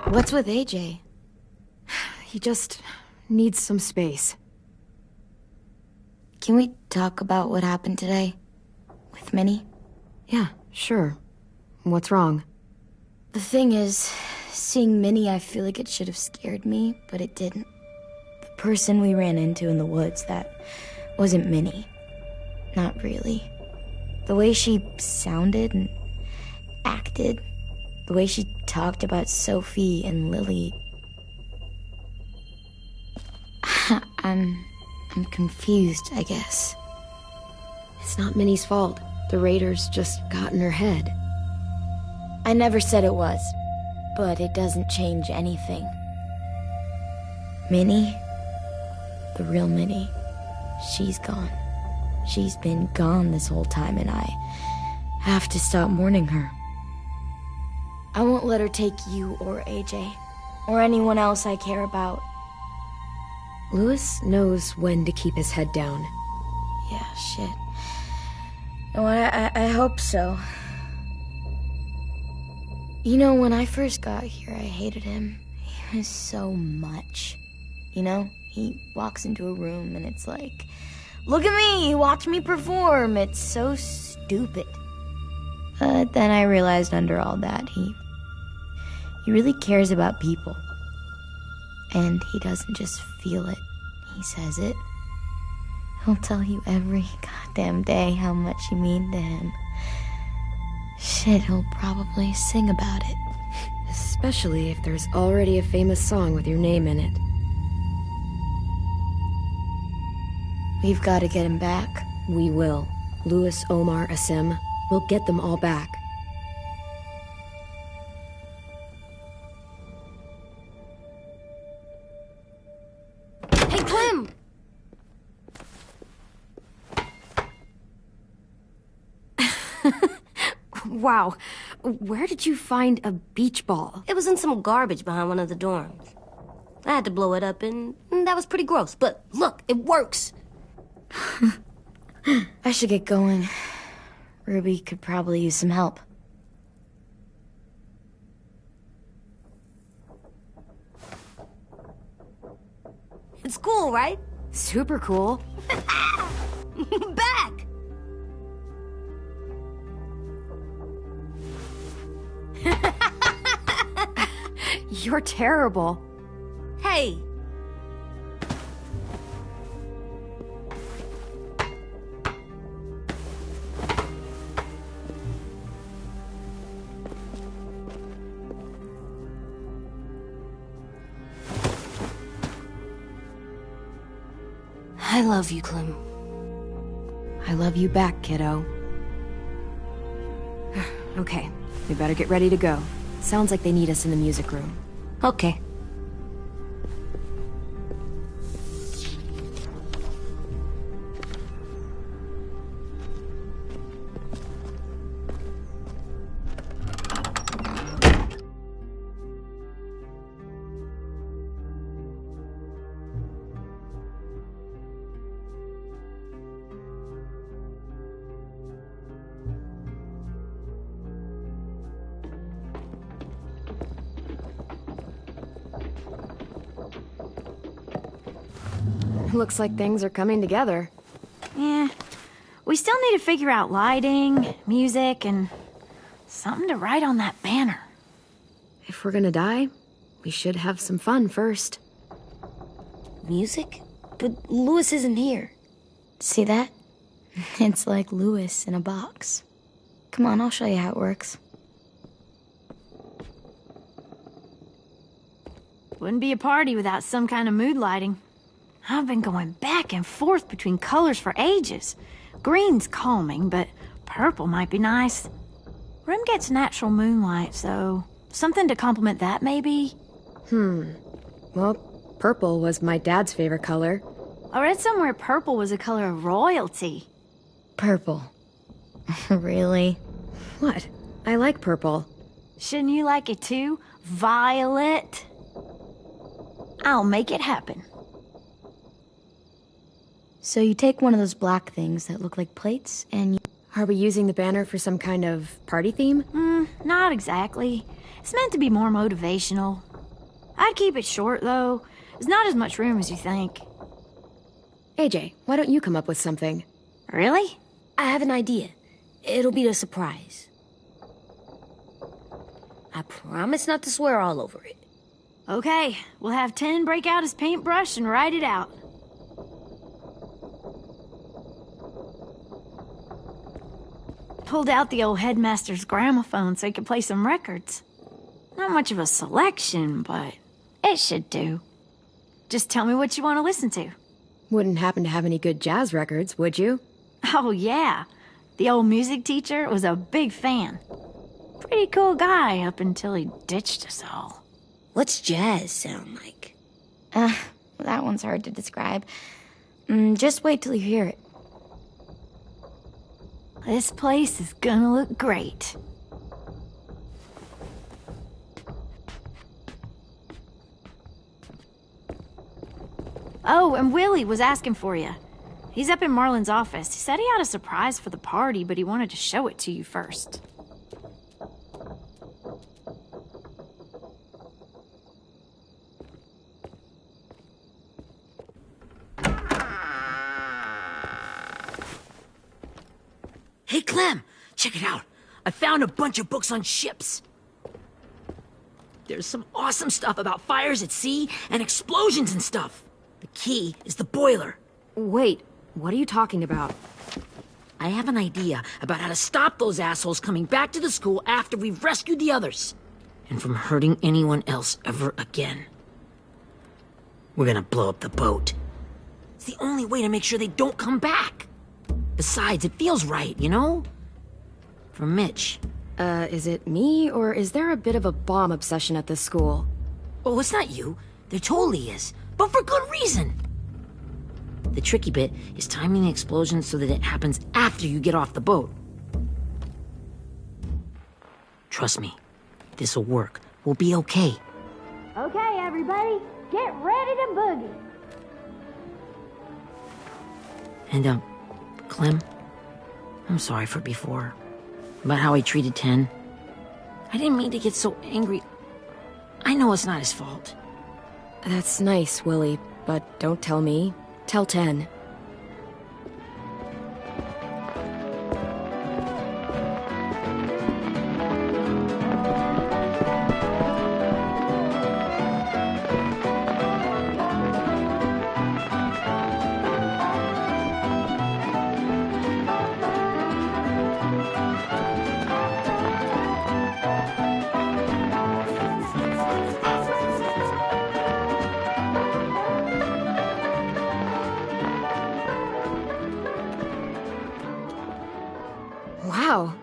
What's with AJ? He just needs some space. Can we talk about what happened today? With Minnie? Yeah, sure. What's wrong? The thing is, seeing Minnie, I feel like it should have scared me, but it didn't. The person we ran into in the woods, that wasn't Minnie. Not really. The way she sounded and acted, the way she talked about Sophie and Lily. I'm confused, I guess. It's not Minnie's fault. The raiders just got in her head. I never said it was, but it doesn't change anything. Minnie, the real Minnie, she's gone. She's been gone this whole time, and I have to stop mourning her. I won't let her take you or AJ, or anyone else I care about. Louis knows when to keep his head down. Yeah, shit. Oh, I hope so. You know, when I first got here, I hated him. He was so much. You know, he walks into a room and it's like, look at me, watch me perform. It's so stupid. But then I realized under all that, he really cares about people. And he doesn't just feel it, he says it. He'll tell you every goddamn day how much you mean to him. Shit, he'll probably sing about it. Especially if there's already a famous song with your name in it. We've got to get him back. We will. Louis, Omar, Asim. We'll get them all back. Hey, Clem! Wow. Where did you find a beach ball? It was in some garbage behind one of the dorms. I had to blow it up, and that was pretty gross. But look, it works. I should get going. Ruby could probably use some help. It's cool, right? Super cool. Back! You're terrible. Hey! I love you, Clem. I love you back, kiddo. Okay, we better get ready to go. Sounds like they need us in the music room. Okay. Looks like things are coming together. Yeah. We still need to figure out lighting, music, and something to write on that banner. If we're gonna die, we should have some fun first. Music? But Louis isn't here. See that? It's like Louis in a box. Come on, I'll show you how it works. Wouldn't be a party without some kind of mood lighting. I've been going back and forth between colors for ages. Green's calming, but purple might be nice. Room gets natural moonlight, so something to complement that, maybe? Well, purple was my dad's favorite color. I read somewhere purple was a color of royalty. Purple. Really? What? I like purple. Shouldn't you like it too? Violet? I'll make it happen. So you take one of those black things that look like plates, and you... Are we using the banner for some kind of party theme? Not exactly. It's meant to be more motivational. I'd keep it short, though. There's not as much room as you think. AJ, why don't you come up with something? Really? I have an idea. It'll be a surprise. I promise not to swear all over it. Okay, we'll have 10 break out his paintbrush and write it out. Pulled out the old headmaster's gramophone so he could play some records. Not much of a selection, but it should do. Just tell me what you want to listen to. Wouldn't happen to have any good jazz records, would you? Oh, yeah. The old music teacher was a big fan. Pretty cool guy up until he ditched us all. What's jazz sound like? That one's hard to describe. Just wait till you hear it. This place is gonna look great. Oh, and Willie was asking for you. He's up in Marlin's office. He said he had a surprise for the party, but he wanted to show it to you first. Hey, Clem, check it out. I found a bunch of books on ships. There's some awesome stuff about fires at sea and explosions and stuff. The key is the boiler. Wait, what are you talking about? I have an idea about how to stop those assholes coming back to the school after we've rescued the others. And from hurting anyone else ever again. We're gonna blow up the boat. It's the only way to make sure they don't come back. Besides, it feels right, you know? For Mitch. Is it me, or is there a bit of a bomb obsession at this school? Oh, it's not you. There totally is. But for good reason. The tricky bit is timing the explosion so that it happens after you get off the boat. Trust me, this'll work. We'll be okay. Okay, everybody, get ready to boogie. And, Clem, I'm sorry for before. About how I treated Ten. I didn't mean to get so angry. I know it's not his fault. That's nice, Willie, but don't tell me. Tell 10. Wow,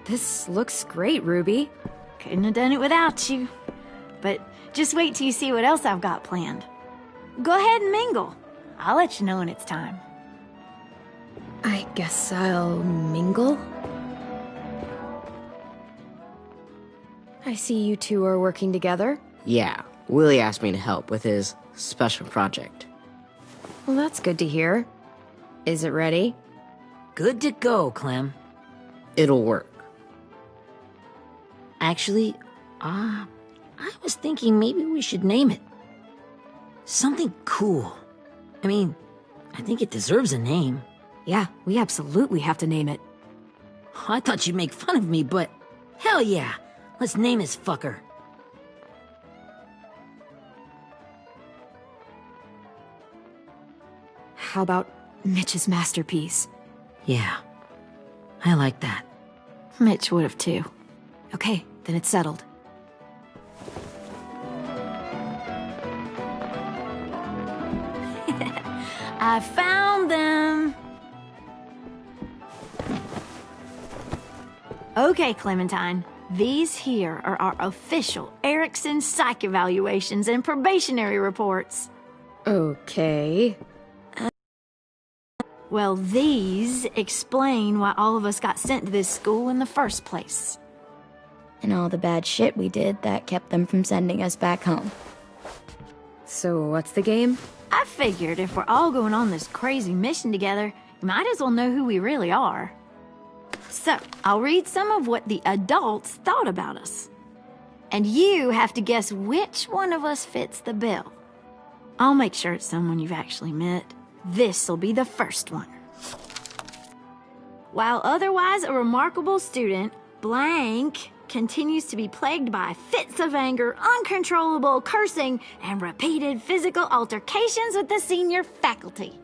this looks great, Ruby. Couldn't have done it without you. But just wait till you see what else I've got planned. Go ahead and mingle. I'll let you know when it's time. I guess I'll mingle? I see you two are working together. Yeah, Willie asked me to help with his special project. Well, that's good to hear. Is it ready? Good to go, Clem. It'll work. Actually, I was thinking maybe we should name it. Something cool. I mean, I think it deserves a name. Yeah, we absolutely have to name it. I thought you'd make fun of me, but hell yeah. Let's name this fucker. How about Mitch's masterpiece? Yeah, I like that. Mitch would have too. Okay, then it's settled. I found them. Okay, Clementine. These here are our official Erickson psych evaluations and probationary reports. Okay. Well, these explain why all of us got sent to this school in the first place. And all the bad shit we did that kept them from sending us back home. So what's the game? I figured if we're all going on this crazy mission together, you might as well know who we really are. So, I'll read some of what the adults thought about us. And you have to guess which one of us fits the bill. I'll make sure it's someone you've actually met. This'll be the first one. While otherwise a remarkable student, blank continues to be plagued by fits of anger, uncontrollable cursing, and repeated physical altercations with the senior faculty.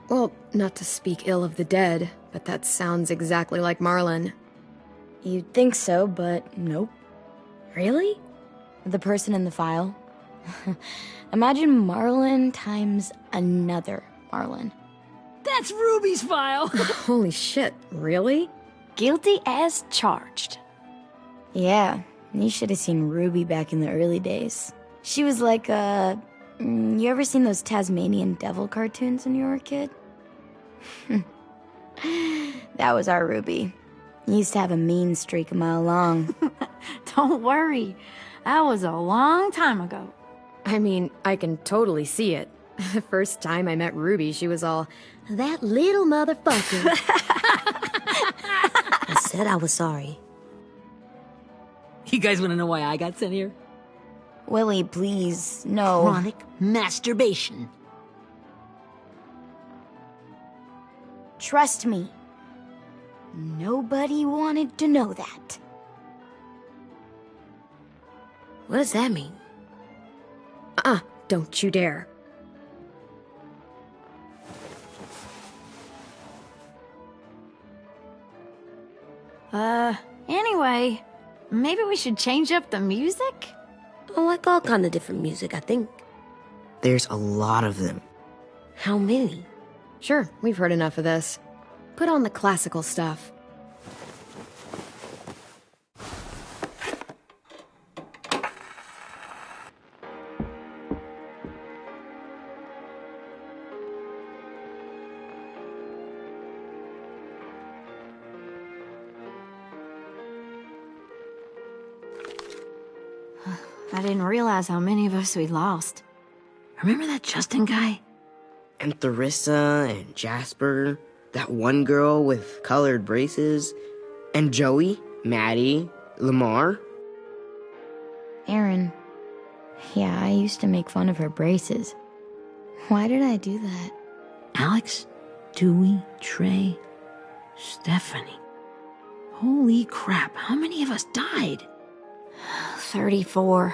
Well, not to speak ill of the dead, but that sounds exactly like Marlon. You'd think so, but nope. Really? The person in the file. Imagine Marlon times another Marlon. That's Ruby's file! Holy shit, really? Guilty as charged. Yeah, you should have seen Ruby back in the early days. She was like you ever seen those Tasmanian devil cartoons when you were a kid? That was our Ruby. He used to have a mean streak a mile long. Don't worry. That was a long time ago. I mean, I can totally see it. The first time I met Ruby, she was all, "That little motherfucker." I said I was sorry. You guys want to know why I got sent here? Willie, please, no. Chronic masturbation. Trust me. Nobody wanted to know that. What does that mean? Don't you dare. Anyway, maybe we should change up the music? I like all kind of different music, I think. There's a lot of them. How many? Sure, we've heard enough of this. Put on the classical stuff. I didn't realize how many of us we'd lost. Remember that Justin guy? And Theresa and Jasper, that one girl with colored braces, and Joey, Maddie, Lamar. Aaron. Yeah, I used to make fun of her braces. Why did I do that? Alex, Dewey, Trey, Stephanie. Holy crap, how many of us died? 34.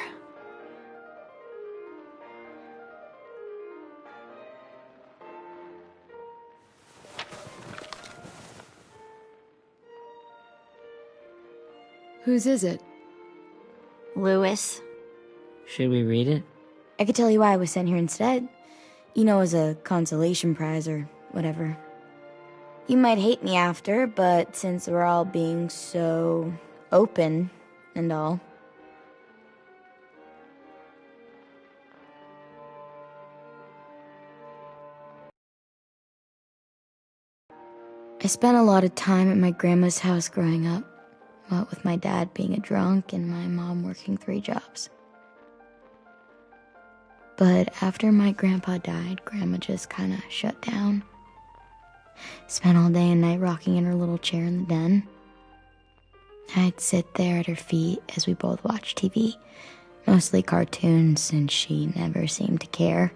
Whose is it? Lewis. Should we read it? I could tell you why I was sent here instead. You know, as a consolation prize or whatever. You might hate me after, but since we're all being so open and all. I spent a lot of time at my grandma's house growing up, what with my dad being a drunk and my mom working 3 jobs. But after my grandpa died, Grandma just kind of shut down. Spent all day and night rocking in her little chair in the den. I'd sit there at her feet as we both watched TV, mostly cartoons, since she never seemed to care.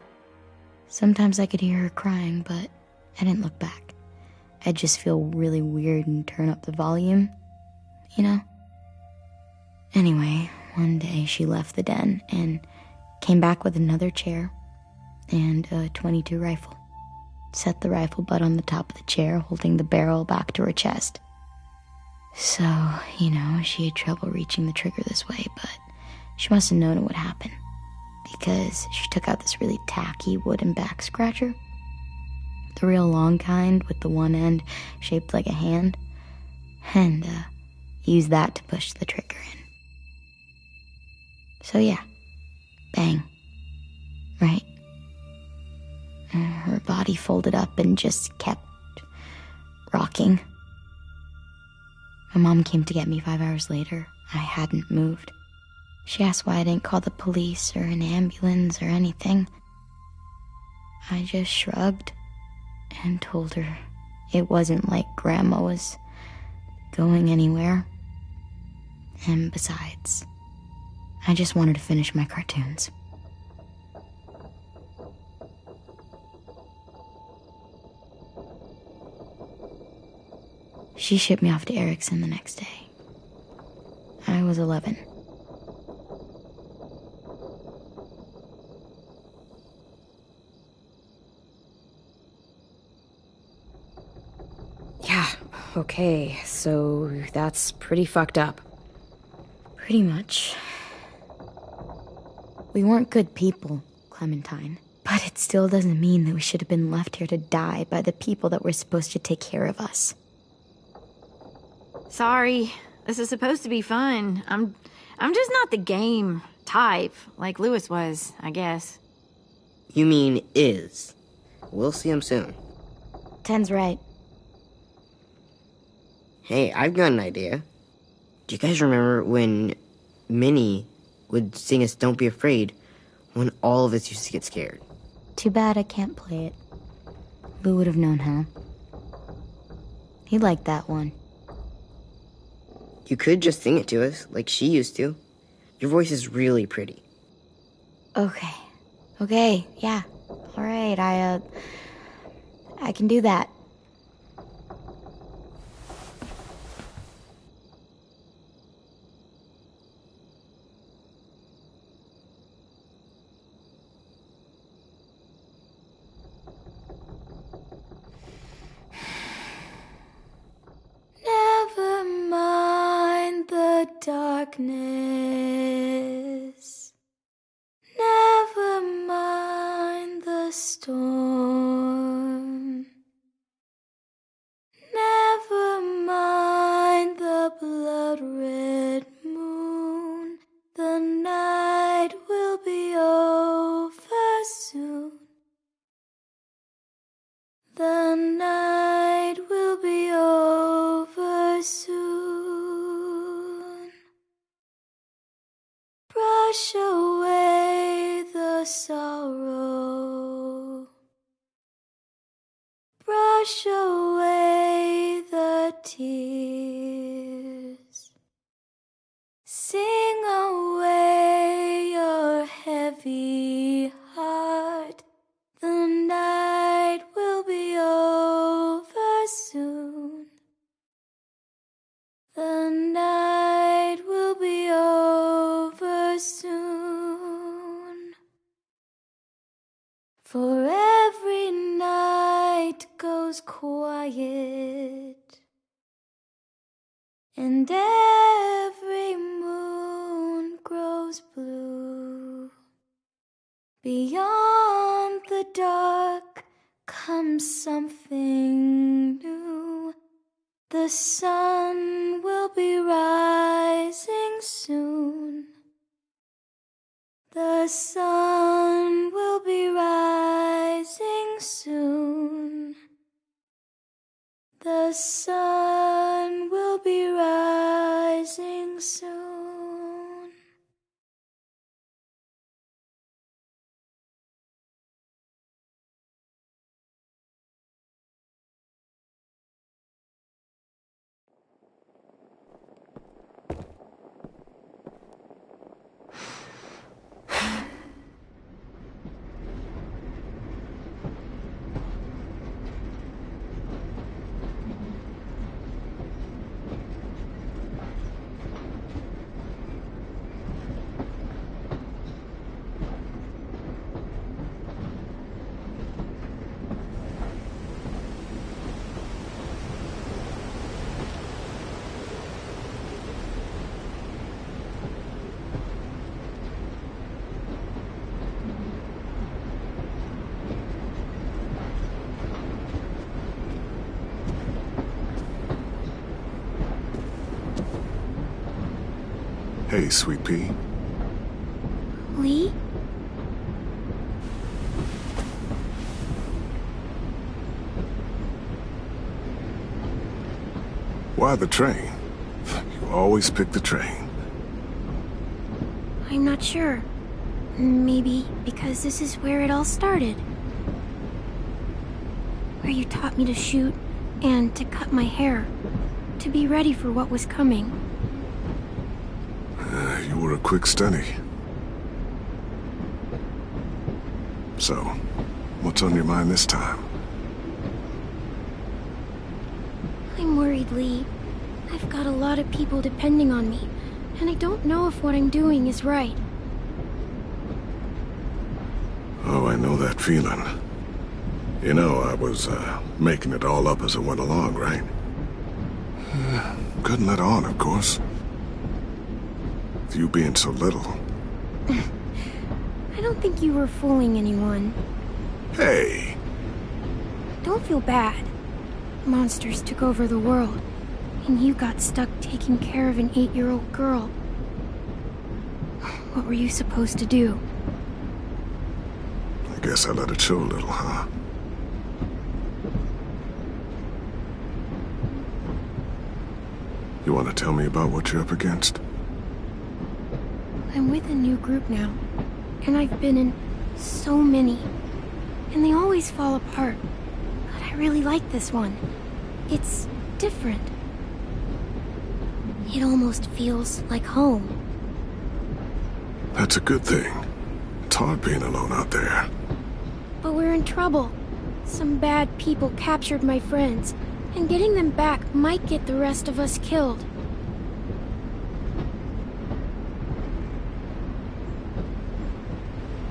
Sometimes I could hear her crying, but I didn't look back. I'd just feel really weird and turn up the volume, you know? Anyway, one day she left the den and came back with another chair, and a .22 rifle. Set the rifle butt on the top of the chair, holding the barrel back to her chest. So, she had trouble reaching the trigger this way, but she must have known it would happen, because she took out this really tacky wooden back scratcher. The real long kind with the one end shaped like a hand, and used that to push the trigger in. So yeah, bang, right? Her body folded up and just kept rocking. My mom came to get me 5 hours later. I hadn't moved. She asked why I didn't call the police or an ambulance or anything. I just shrugged and told her it wasn't like Grandma was going anywhere. And besides, I just wanted to finish my cartoons. She shipped me off to Erickson the next day. I was 11. Yeah, okay, so that's pretty fucked up. Pretty much. We weren't good people, Clementine. But it still doesn't mean that we should have been left here to die by the people that were supposed to take care of us. Sorry, this is supposed to be fun. I'm just not the game type, like Lewis was, I guess. You mean is. We'll see him soon. Ten's right. Hey, I've got an idea. Do you guys remember when Minnie would sing us Don't Be Afraid when all of us used to get scared? Too bad I can't play it. Lou would have known how. He liked that one. You could just sing it to us, like she used to. Your voice is really pretty. Okay, yeah. Alright, I can do that. Never mind the darkness. Never mind the storm. Never mind the blood-red moon. The night will be over soon. The night will be over soon. Brush away the sorrow. Brush away the tears. Sing away your heavy heart. The night will be over soon. The night will be over soon. For every night goes quiet, and every moon grows blue. Beyond the dark comes something new. The sun will be rising soon. The sun will be rising soon. The sun will be rising soon. Hey, Sweet Pea. Lee? Why the train? You always pick the train. I'm not sure. Maybe because this is where it all started. Where you taught me to shoot and to cut my hair. To be ready for what was coming. You were a quick study. So, what's on your mind this time? I'm worried, Lee. I've got a lot of people depending on me, and I don't know if what I'm doing is right. Oh, I know that feeling. You know, I was, making it all up as I went along, right? Couldn't let on, of course. With you being so little. I don't think you were fooling anyone. Hey! Don't feel bad. Monsters took over the world, and you got stuck taking care of an 8-year-old girl. What were you supposed to do? I guess I let it show a little, huh? You want to tell me about what you're up against? I'm with a new group now, and I've been in so many, and they always fall apart. But I really like this one. It's different. It almost feels like home. That's a good thing. It's hard being alone out there. But we're in trouble. Some bad people captured my friends, and getting them back might get the rest of us killed.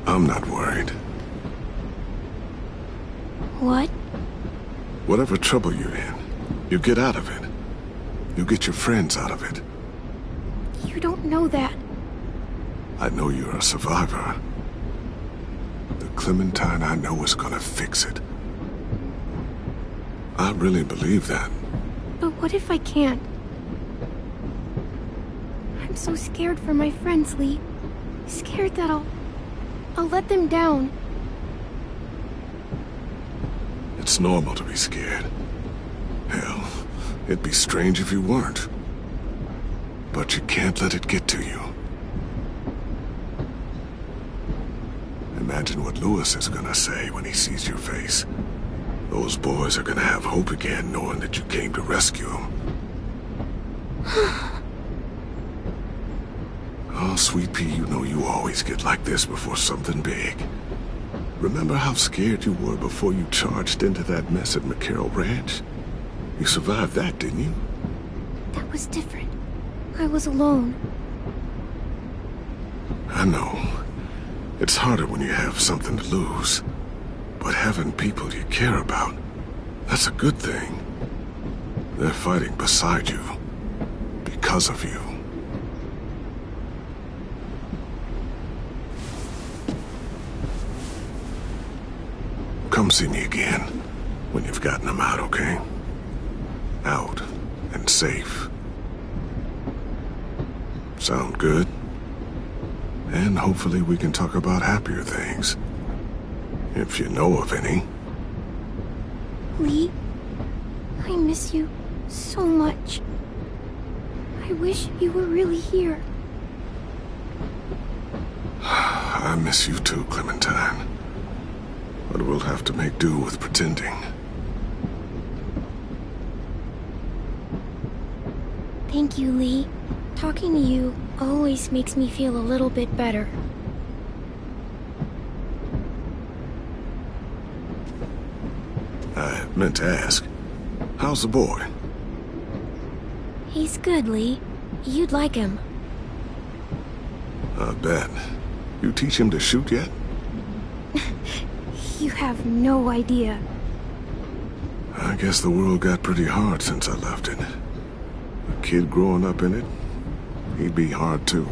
I'm not worried. What? Whatever trouble you're in, you get out of it. You get your friends out of it. You don't know that. I know you're a survivor. The Clementine I know is gonna fix it. I really believe that. But what if I can't? I'm so scared for my friends, Lee. Scared that I'll let them down. It's normal to be scared. Hell, it'd be strange if you weren't. But you can't let it get to you. Imagine what Lewis is gonna say when he sees your face. Those boys are gonna have hope again, knowing that you came to rescue them. Oh, Sweet Pea, you know you always get like this before something big. Remember how scared you were before you charged into that mess at McCarroll Ranch? You survived that, didn't you? That was different. I was alone. I know. It's harder when you have something to lose. But having people you care about, that's a good thing. They're fighting beside you. Because of you. Come see me again when you've gotten them out, okay? Out and safe. Sound good? And hopefully we can talk about happier things. If you know of any. Lee, I miss you so much. I wish you were really here. I miss you too, Clementine. But we'll have to make do with pretending. Thank you, Lee. Talking to you always makes me feel a little bit better. I meant to ask, how's the boy? He's good, Lee. You'd like him. I bet. You teach him to shoot yet? You have no idea. I guess the world got pretty hard since I left it. A kid growing up in it, he'd be hard too.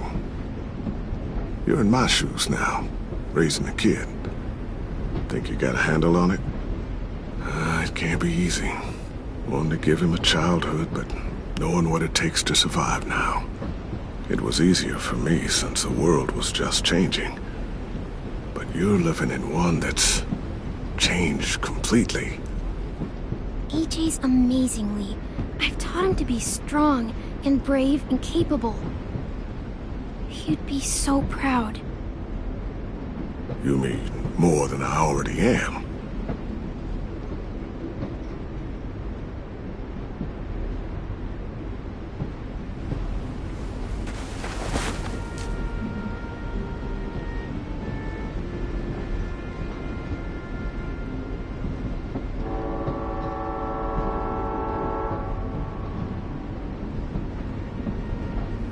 You're in my shoes now, raising a kid. Think you got a handle on it? It can't be easy. Wanting to give him a childhood, but knowing what it takes to survive now. It was easier for me since the world was just changing. But you're living in one that's changed completely. AJ's amazingly. I've taught him to be strong and brave and capable. He'd be so proud. You mean more than I already am?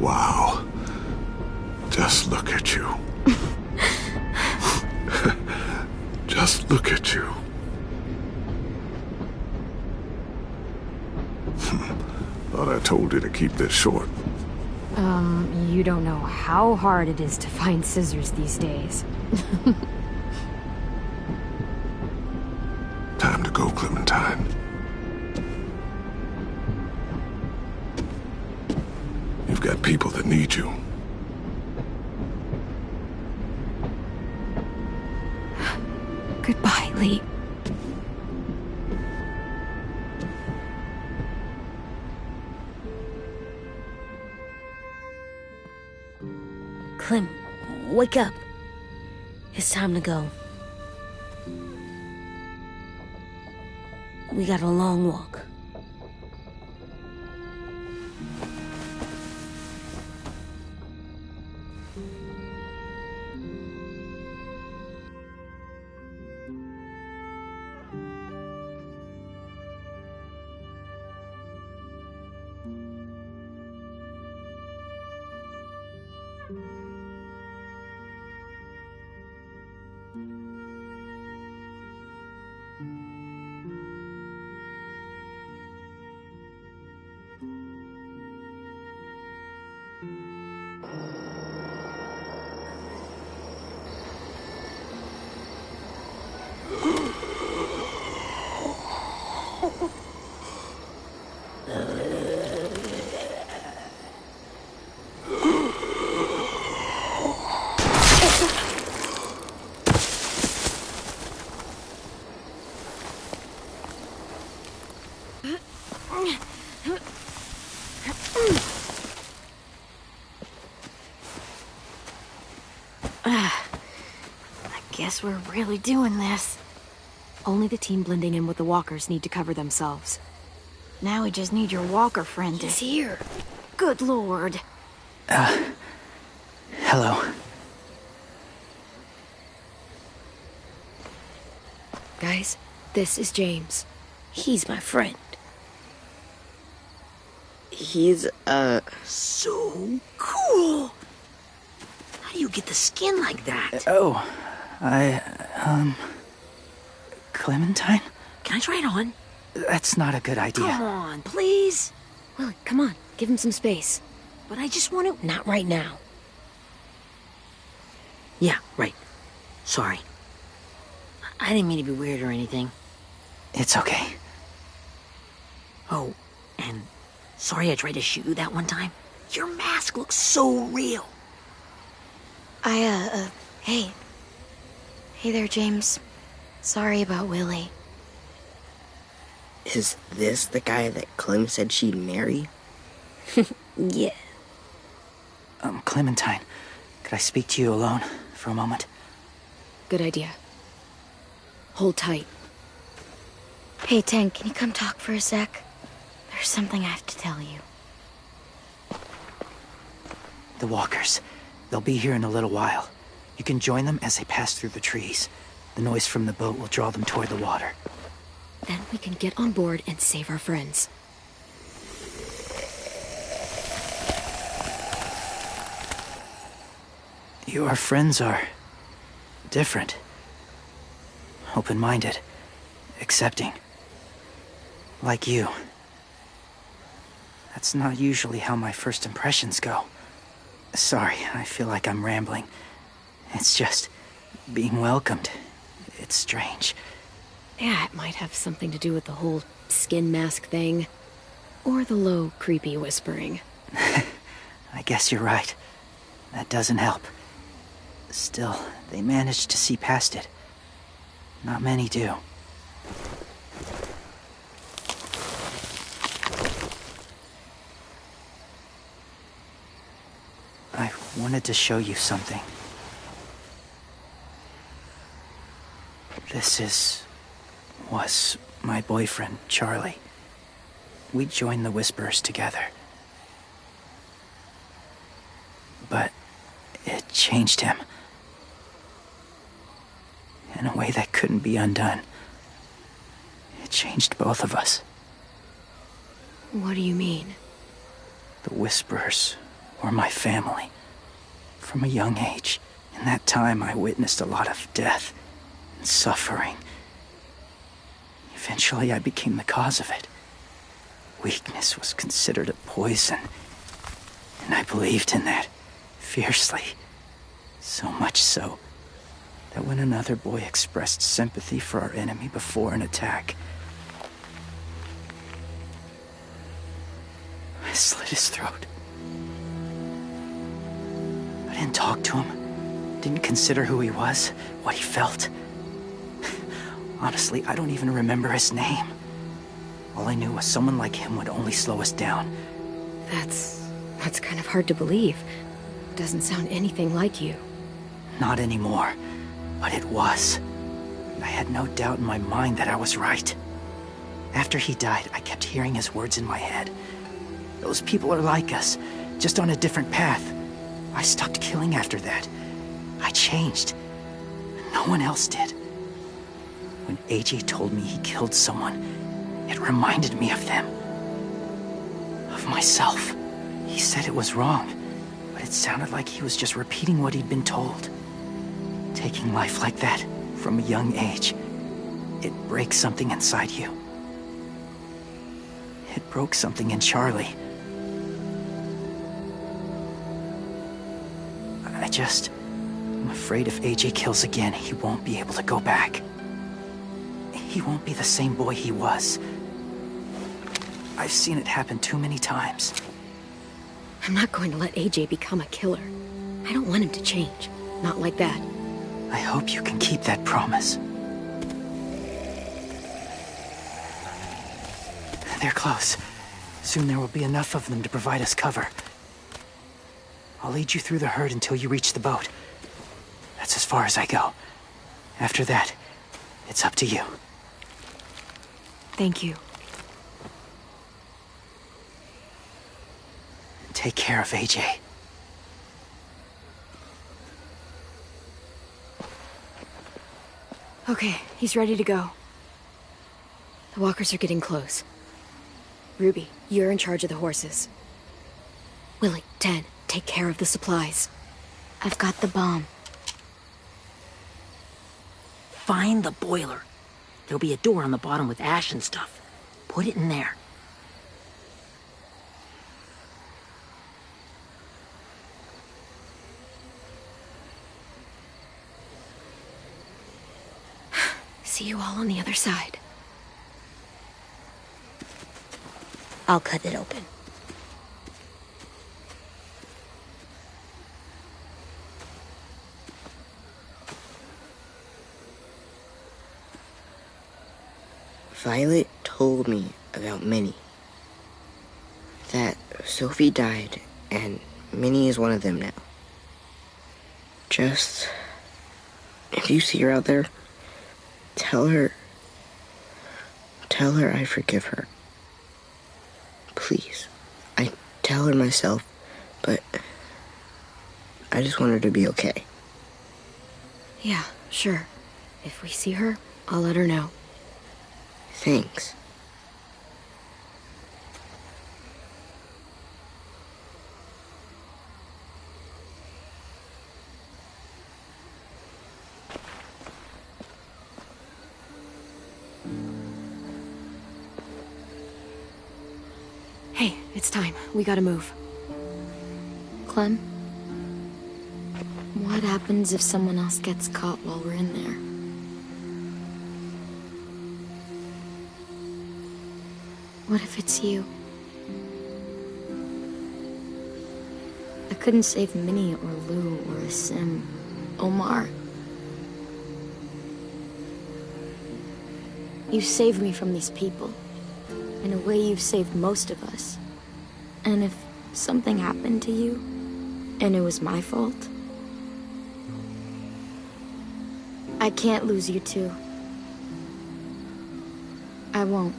Wow. Just look at you. Just look at you. Thought I told you to keep this short. You don't know how hard it is to find scissors these days. Time to go, Clementine. You've got people that need you. Goodbye, Lee. Clem, wake up. It's time to go. We got a long walk. Guess we're really doing this. Only the team blending in with the walkers need to cover themselves. Now we just need your walker friend to... He's here. Good lord. Hello. Guys, this is James. He's my friend. He's, so cool. How do you get the skin like that? Clementine? Can I try it on? That's not a good idea. Come on, please. Willie, come on. Give him some space. But I just want to... Not right now. Yeah, right. Sorry. I didn't mean to be weird or anything. It's okay. Oh, and sorry I tried to shoot you that one time. Your mask looks so real. Hey. Hey there, James. Sorry about Willie. Is this the guy that Clem said she'd marry? Yeah. Clementine, could I speak to you alone for a moment? Good idea. Hold tight. Hey, Tank, can you come talk for a sec? There's something I have to tell you. The walkers. They'll be here in a little while. You can join them as they pass through the trees. The noise from the boat will draw them toward the water. Then we can get on board and save our friends. Your friends are... different. Open-minded. Accepting. Like you. That's not usually how my first impressions go. Sorry, I feel like I'm rambling. It's just... being welcomed. It's strange. Yeah, it might have something to do with the whole skin mask thing. Or the low, creepy whispering. I guess you're right. That doesn't help. Still, they managed to see past it. Not many do. I wanted to show you something. This was my boyfriend, Charlie. We joined the Whisperers together. But it changed him. In a way that couldn't be undone. It changed both of us. What do you mean? The Whisperers were my family. From a young age. In that time, I witnessed a lot of death and suffering. Eventually, I became the cause of it. Weakness was considered a poison. And I believed in that, fiercely. So much so, that when another boy expressed sympathy for our enemy before an attack, I slit his throat. I didn't talk to him, didn't consider who he was, what he felt. Honestly, I don't even remember his name. All I knew was someone like him would only slow us down. That's kind of hard to believe. Doesn't sound anything like you. Not anymore, but it was. I had no doubt in my mind that I was right. After he died, I kept hearing his words in my head. Those people are like us, just on a different path. I stopped killing after that. I changed. No one else did. When AJ told me he killed someone, it reminded me of them. Of myself. He said it was wrong, but it sounded like he was just repeating what he'd been told. Taking life like that, from a young age, it breaks something inside you. It broke something in Charlie. I'm afraid if AJ kills again, he won't be able to go back. He won't be the same boy he was. I've seen it happen too many times. I'm not going to let AJ become a killer. I don't want him to change. Not like that. I hope you can keep that promise. They're close. Soon there will be enough of them to provide us cover. I'll lead you through the herd until you reach the boat. That's as far as I go. After that, it's up to you. Thank you. Take care of AJ. Okay, he's ready to go. The walkers are getting close. Ruby, you're in charge of the horses. Willie, Ted, take care of the supplies. I've got the bomb. Find the boiler. There'll be a door on the bottom with ash and stuff. Put it in there. See you all on the other side. I'll cut it open. Violet told me about Minnie. That Sophie died, and Minnie is one of them now. Just, if you see her out there, tell her I forgive her. Please. I tell her myself, but I just want her to be okay. Yeah, sure. If we see her, I'll let her know. Thanks. Hey, it's time. We gotta move. Clem? What happens if someone else gets caught while we're in there? What if it's you? couldn't save Minnie or Lou or Sim, Omar. You saved me from these people. In a way, you've saved most of us. And if something happened to you, and it was my fault, I can't lose you too. I won't.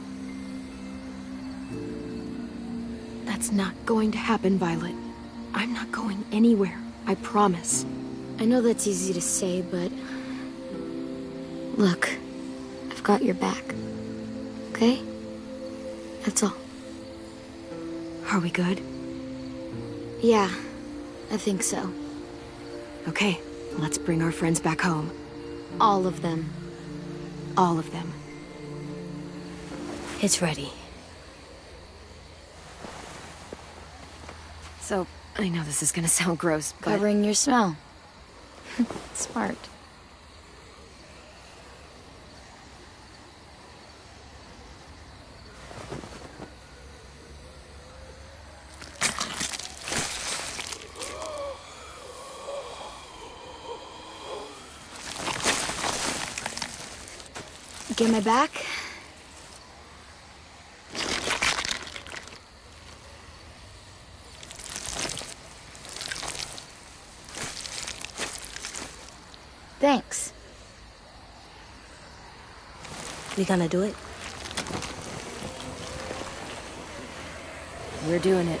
That's not going to happen, Violet. I'm not going anywhere, I promise. I know that's easy to say, but... Look, I've got your back. Okay? That's all. Are we good? Yeah, I think so. Okay, let's bring our friends back home. All of them. All of them. It's ready. So, I know this is gonna sound gross, but... Covering your smell. Smart. Get my back? Thanks. We gonna do it? We're doing it.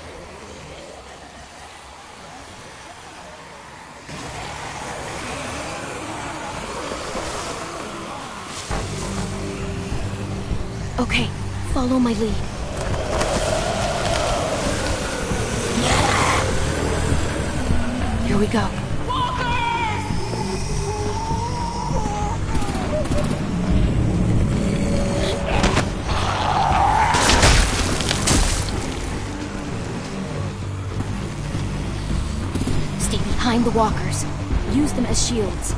Okay, follow my lead. Here we go. Stay behind the walkers. Use them as shields.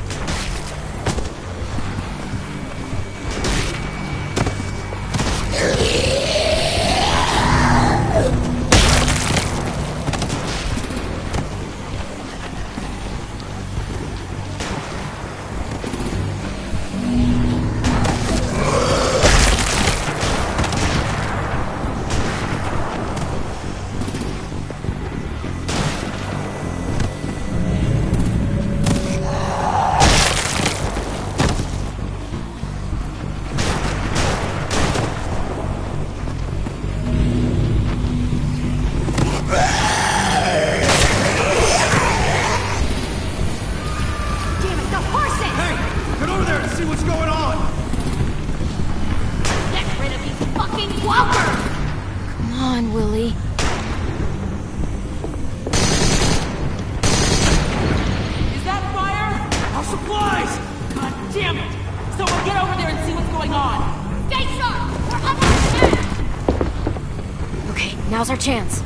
Now's our chance.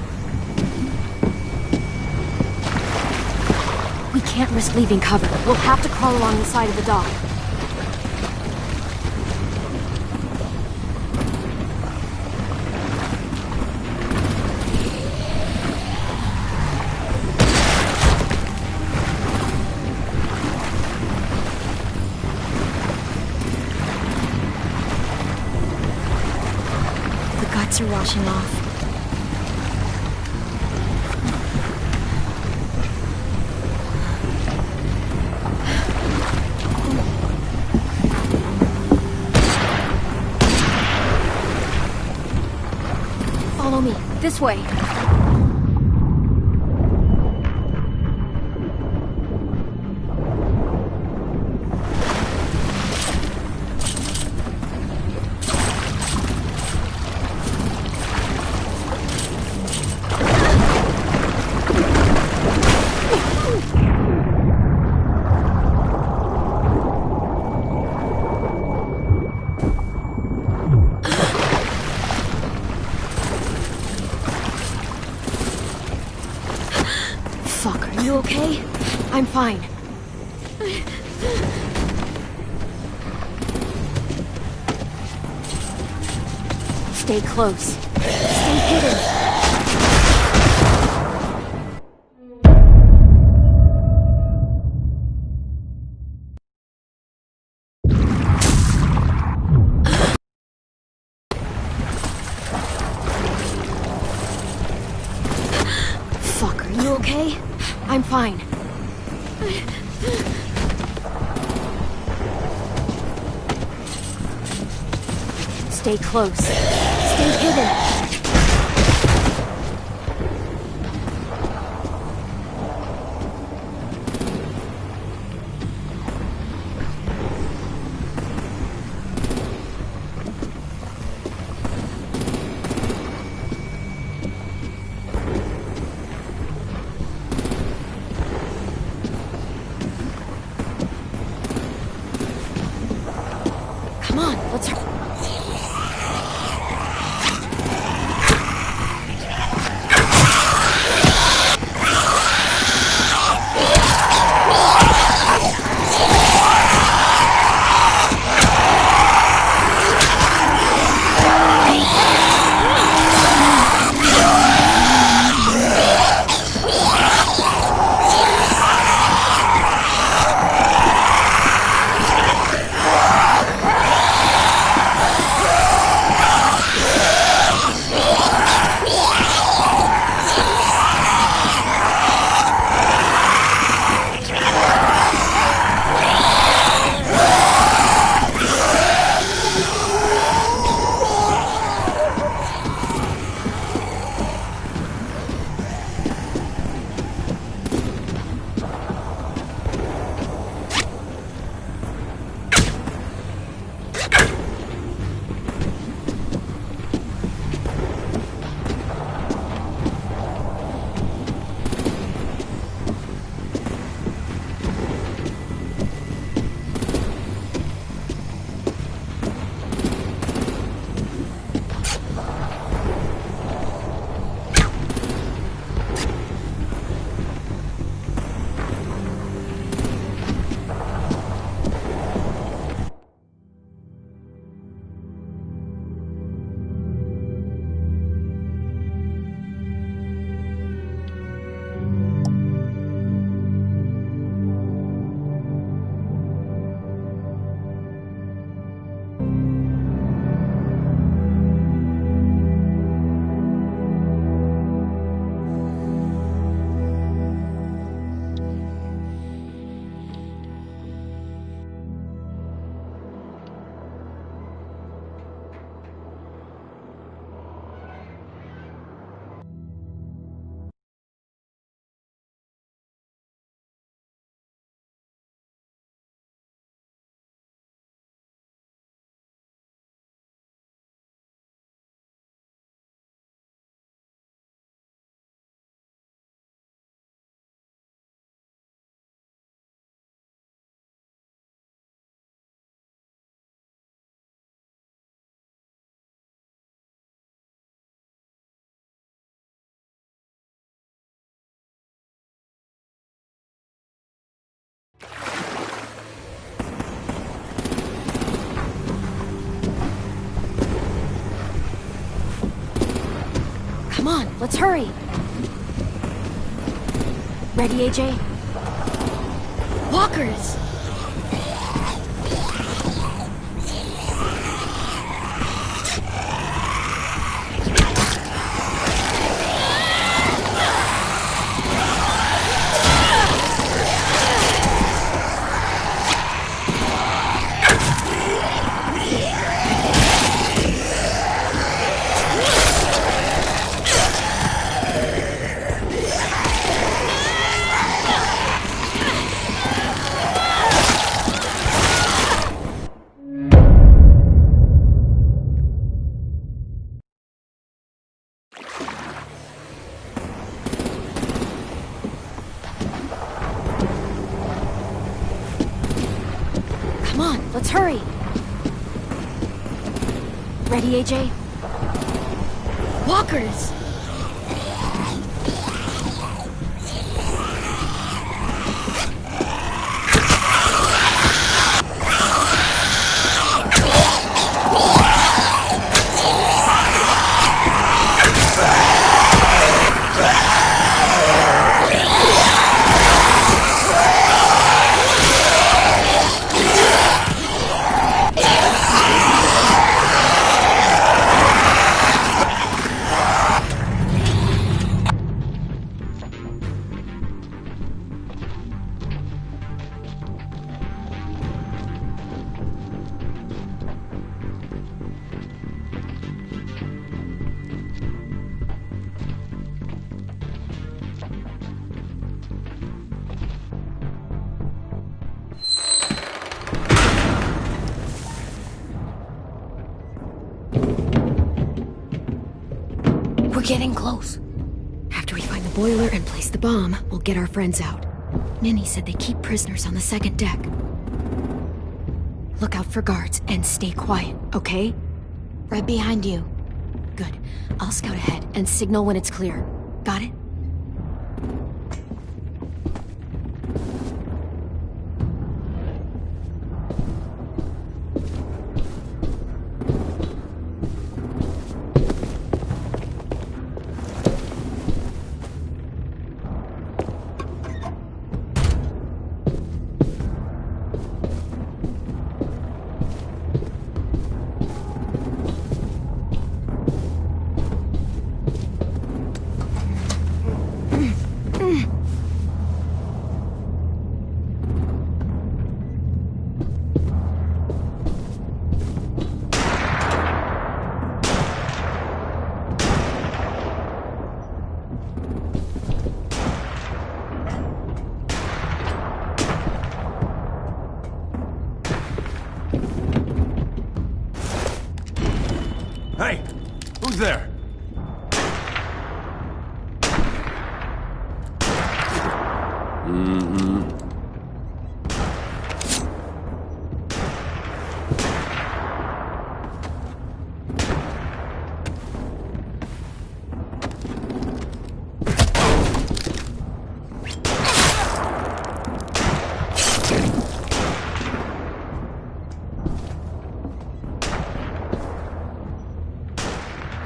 We can't risk leaving cover. We'll have to crawl along the side of the dock. The guts are washing off. Follow me. This way. Fuck, are you okay? I'm fine. Stay close. Stay hidden. okay? I'm fine. Stay close. Stay hidden. Come on, let's hurry. Come on, let's hurry. Ready, AJ? Walkers! Come on, let's hurry. Ready, AJ? Walkers! getting close. After we find the boiler and place the bomb, we'll get our friends out. Minnie said they keep prisoners on the second deck. Look out for guards and stay quiet, okay? Right behind you. Good. I'll scout ahead and signal when it's clear. Got it? Hey! Who's there?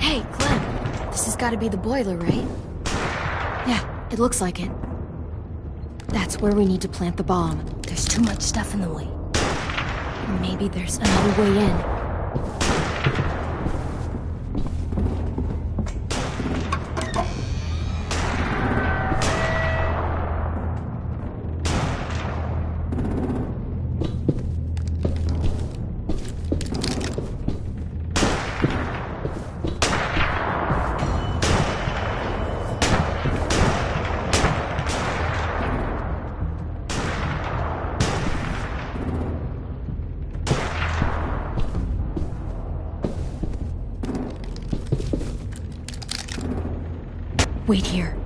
Hey, Clem. This has got to be the boiler, right? Yeah, it looks like it. That's where we need to plant the bomb. There's too much stuff in the way. Maybe there's another way in. Wait here.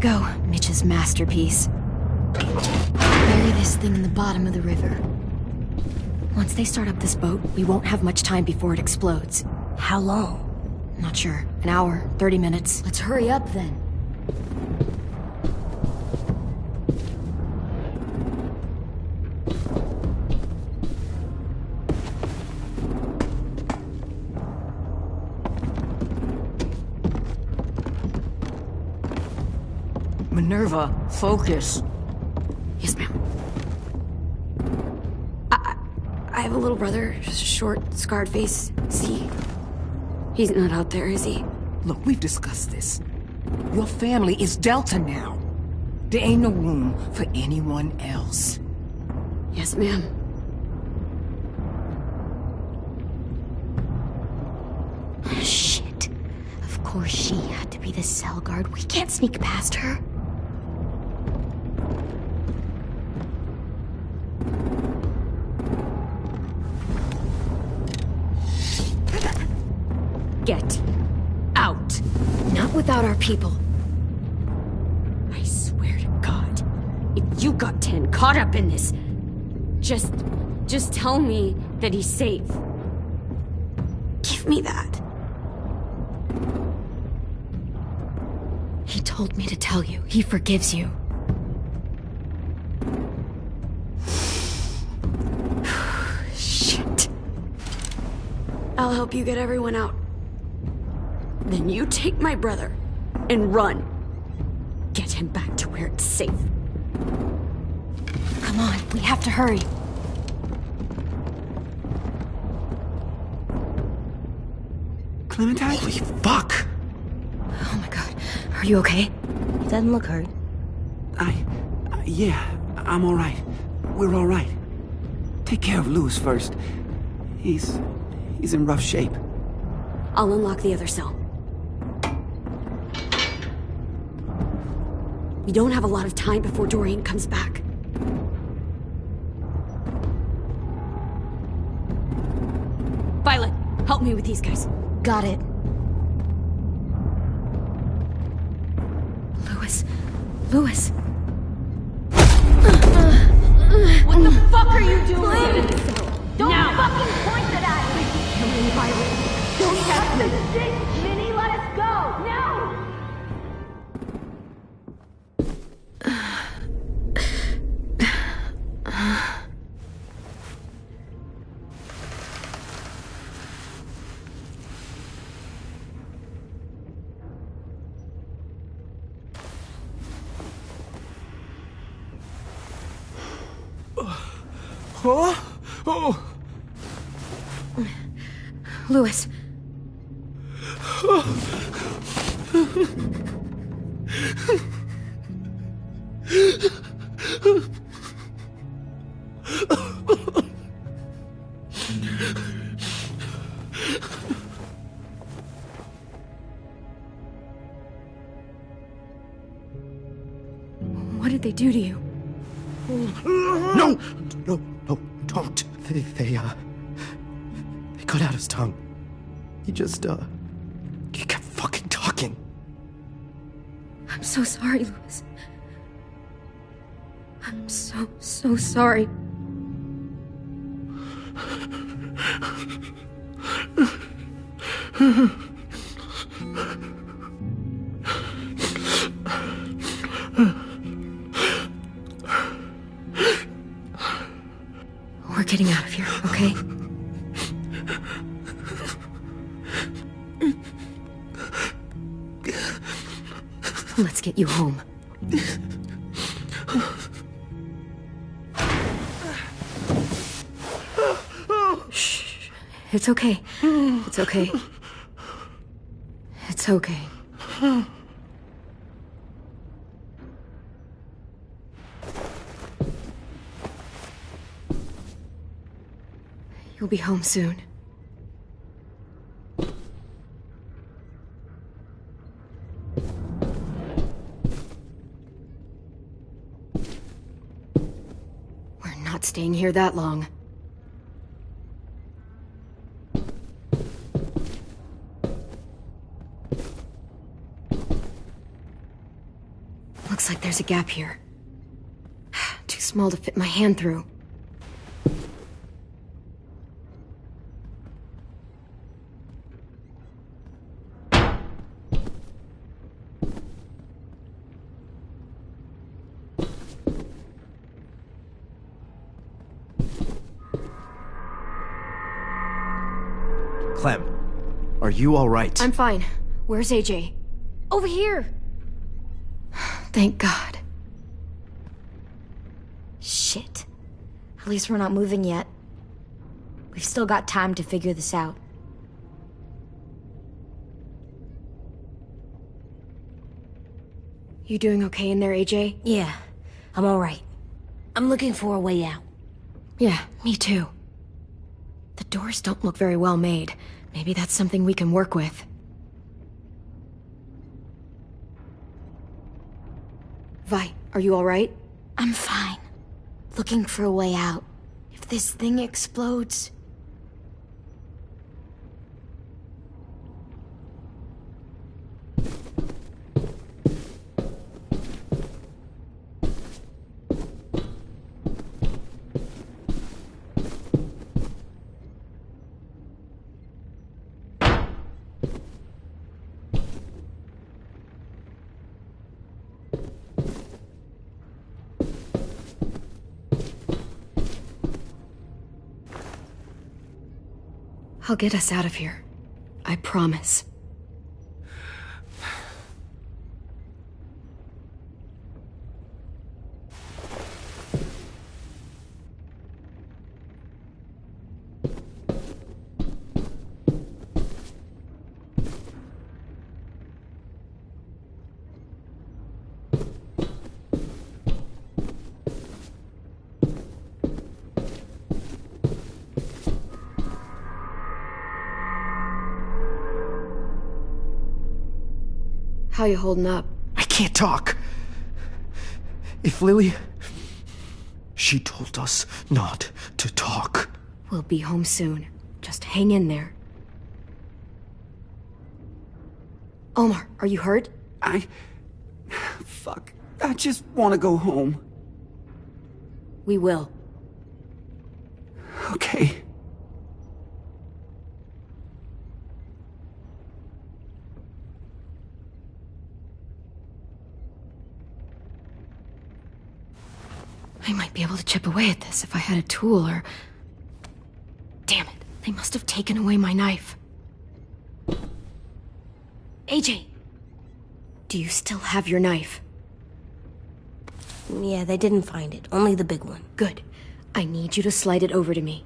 Go, Mitch's masterpiece. Bury this thing in the bottom of the river. Once they start up this boat, we won't have much time before it explodes. How long? Not sure. An hour, 30 minutes. Let's hurry up then. Minerva, focus. Yes, ma'am. I have a little brother, short, scarred face. See? He's not out there, is he? Look, we've discussed this. Your family is Delta now. There ain't no room for anyone else. Yes, ma'am. Shit. Of course she had to be the cell guard. We can't sneak past her. Get out. Not without our people. I swear to God, if you got 10 caught up in this, just tell me that he's safe. Give me that. He told me to tell you. He forgives you. Shit. I'll help you get everyone out. Then you take my brother and run. Get him back to where it's safe. Come on, we have to hurry. Clementine? Holy fuck! Oh my god. Are you okay? He doesn't look hurt. Yeah, I'm alright. We're alright. Take care of Louis first. He's in rough shape. I'll unlock the other cell. We don't have a lot of time before Dorian comes back. Violet, help me with these guys. Got it. Louis. What the fuck are you doing? Don't fucking point it at me! Come in, Violet. Don't test me. Minnie, let us go! Now! Huh? Oh! Louis. What did they do to you? No, don't. They cut out his tongue. He kept fucking talking. I'm so sorry, Louis. I'm so sorry. We're getting out of here, okay? Let's get you home. Shh. It's okay. It's okay. It's okay. You'll be home soon. We're not staying here that long. Looks like there's a gap here. Too small to fit my hand through. Clem, are you all right? I'm fine. Where's AJ? Over here! Thank God. Shit. At least we're not moving yet. We've still got time to figure this out. You doing okay in there, AJ? Yeah, I'm alright. I'm looking for a way out. Yeah, me too. The doors don't look very well made. Maybe that's something we can work with. Vi, are you alright? I'm fine. Looking for a way out. If this thing explodes... I'll get us out of here. I promise. How you holding up? I can't talk. If Lily... She told us not to talk. We'll be home soon. Just hang in there. Omar, are you hurt? Fuck. I just want to go home. We will. Okay. I might be able to chip away at this if I had a tool or... Damn it, they must have taken away my knife. AJ! Do you still have your knife? Yeah, they didn't find it. Only the big one. Good. I need you to slide it over to me.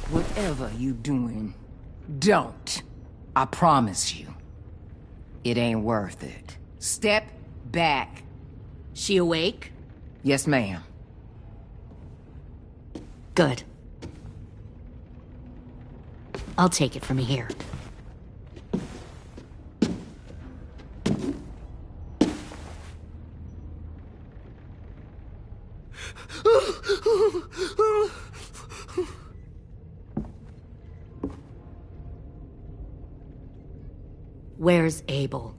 Whatever you doing, don't. I promise you. It ain't worth it. Step back. She awake? Yes, ma'am. Good. I'll take it from here. Where's Abel?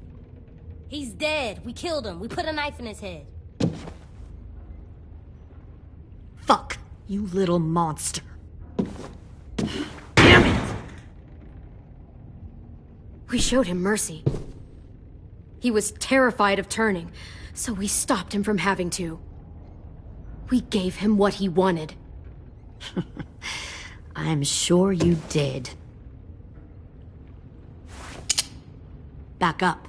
He's dead. We killed him. We put a knife in his head. Fuck, you little monster. Damn it! We showed him mercy. He was terrified of turning, so we stopped him from having to. We gave him what he wanted. I'm sure you did. Back up.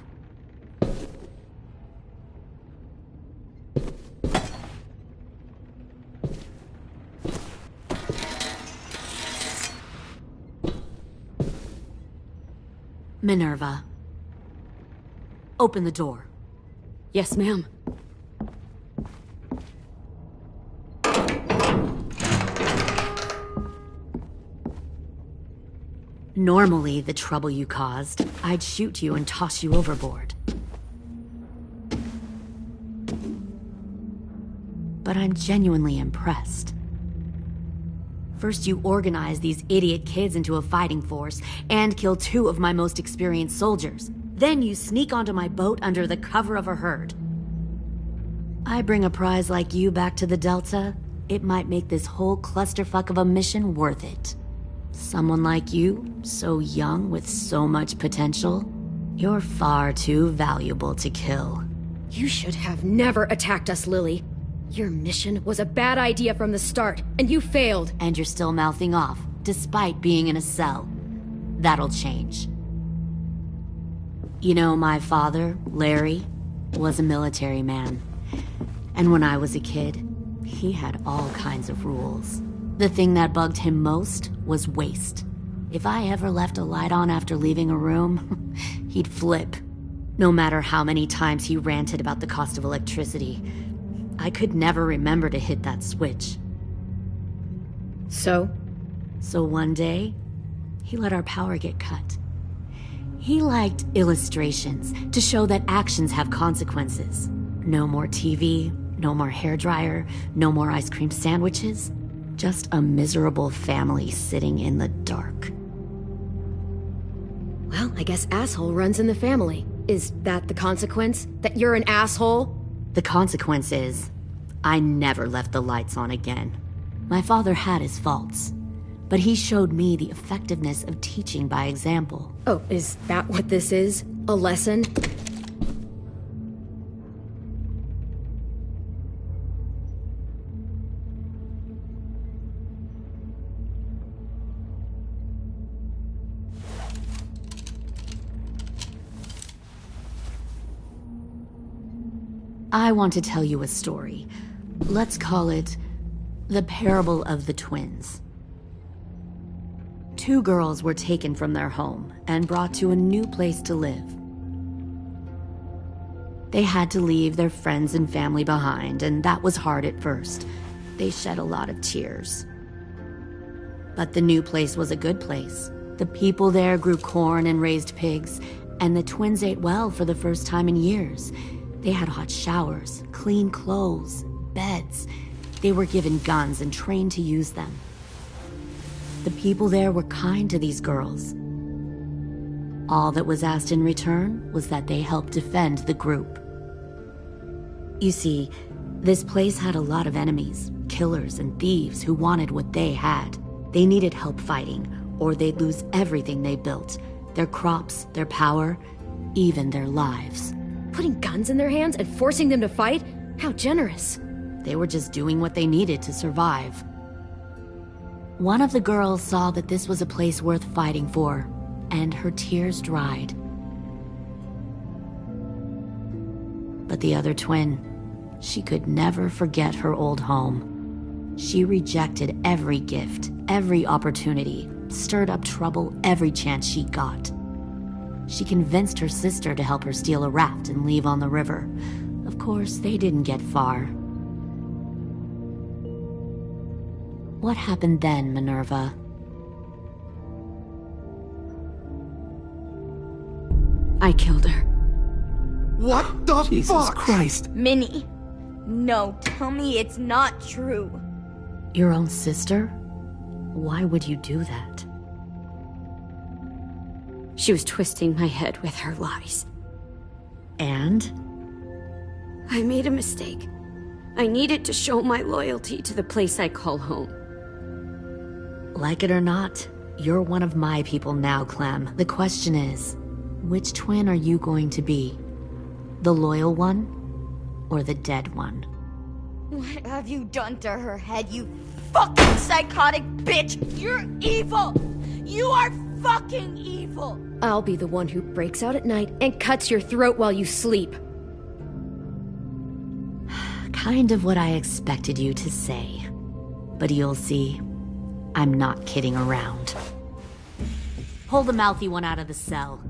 Minerva. Open the door. Yes, ma'am. Normally, the trouble you caused, I'd shoot you and toss you overboard. But I'm genuinely impressed. First, you organize these idiot kids into a fighting force and kill 2 of my most experienced soldiers. Then you sneak onto my boat under the cover of a herd. I bring a prize like you back to the Delta, it might make this whole clusterfuck of a mission worth it. Someone like you, so young with so much potential, you're far too valuable to kill. You should have never attacked us, Lily. Your mission was a bad idea from the start, and you failed. And you're still mouthing off, despite being in a cell. That'll change. You know, my father, Larry, was a military man. And when I was a kid, he had all kinds of rules. The thing that bugged him most was waste. If I ever left a light on after leaving a room, he'd flip. No matter how many times he ranted about the cost of electricity, I could never remember to hit that switch. So? So one day, he let our power get cut. He liked illustrations to show that actions have consequences. No more TV, no more hairdryer, no more ice cream sandwiches. Just a miserable family sitting in the dark. Well, I guess asshole runs in the family. Is that the consequence? That you're an asshole? The consequence is, I never left the lights on again. My father had his faults, but he showed me the effectiveness of teaching by example. Oh, is that what this is? A lesson? I want to tell you a story. Let's call it the parable of the twins. Two girls were taken from their home and brought to a new place to live. They had to leave their friends and family behind, and that was hard at first. They shed a lot of tears. But the new place was a good place. The people there grew corn and raised pigs, and the twins ate well for the first time in years. They had hot showers, clean clothes, beds. They were given guns and trained to use them. The people there were kind to these girls. All that was asked in return was that they help defend the group. You see, this place had a lot of enemies, killers and thieves who wanted what they had. They needed help fighting, or they'd lose everything they built. Their crops, their power, even their lives. Putting guns in their hands and forcing them to fight? How generous. They were just doing what they needed to survive. One of the girls saw that this was a place worth fighting for, and her tears dried. But the other twin, she could never forget her old home. She rejected every gift, every opportunity, stirred up trouble every chance she got. She convinced her sister to help her steal a raft and leave on the river. Of course, they didn't get far. What happened then, Minerva? I killed her. What the fuck? Jesus Christ. Minnie, no, tell me it's not true. Your own sister? Why would you do that? She was twisting my head with her lies. And? I made a mistake. I needed to show my loyalty to the place I call home. Like it or not, you're one of my people now, Clem. The question is, which twin are you going to be? The loyal one, or the dead one? What have you done to her head, you fucking psychotic bitch? You're evil! You are fucking evil! I'll be the one who breaks out at night and cuts your throat while you sleep. Kind of what I expected you to say. But you'll see, I'm not kidding around. Pull the mouthy one out of the cell.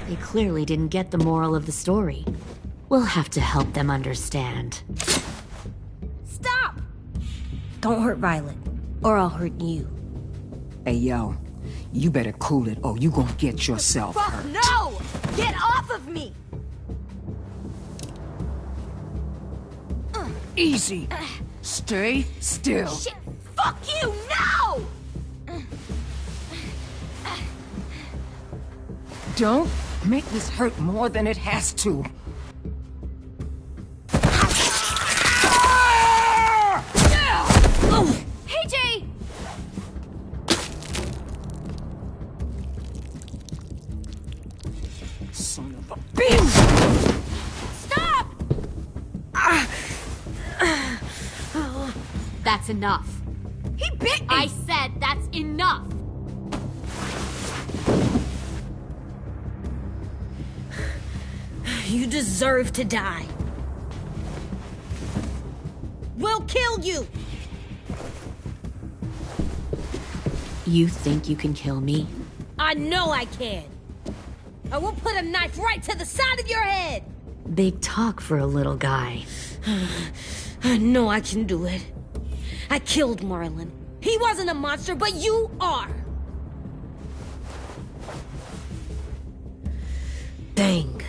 They clearly didn't get the moral of the story. We'll have to help them understand. Stop! Don't hurt Violet, or I'll hurt you. Hey, yo. You better cool it, or you gonna get yourself Fuck hurt. no! Get off of me! Easy. Stay still. Shit! Fuck you! No! Don't make this hurt more than it has to. Hey, Jay! Son of a bitch! Stop! That's enough. He bit me! I said that's enough! You deserve to die. We'll kill you! You think you can kill me? I know I can. I will put a knife right to the side of your head. Big talk for a little guy. I know I can do it. I killed Marlon. He wasn't a monster, but you are! Dang.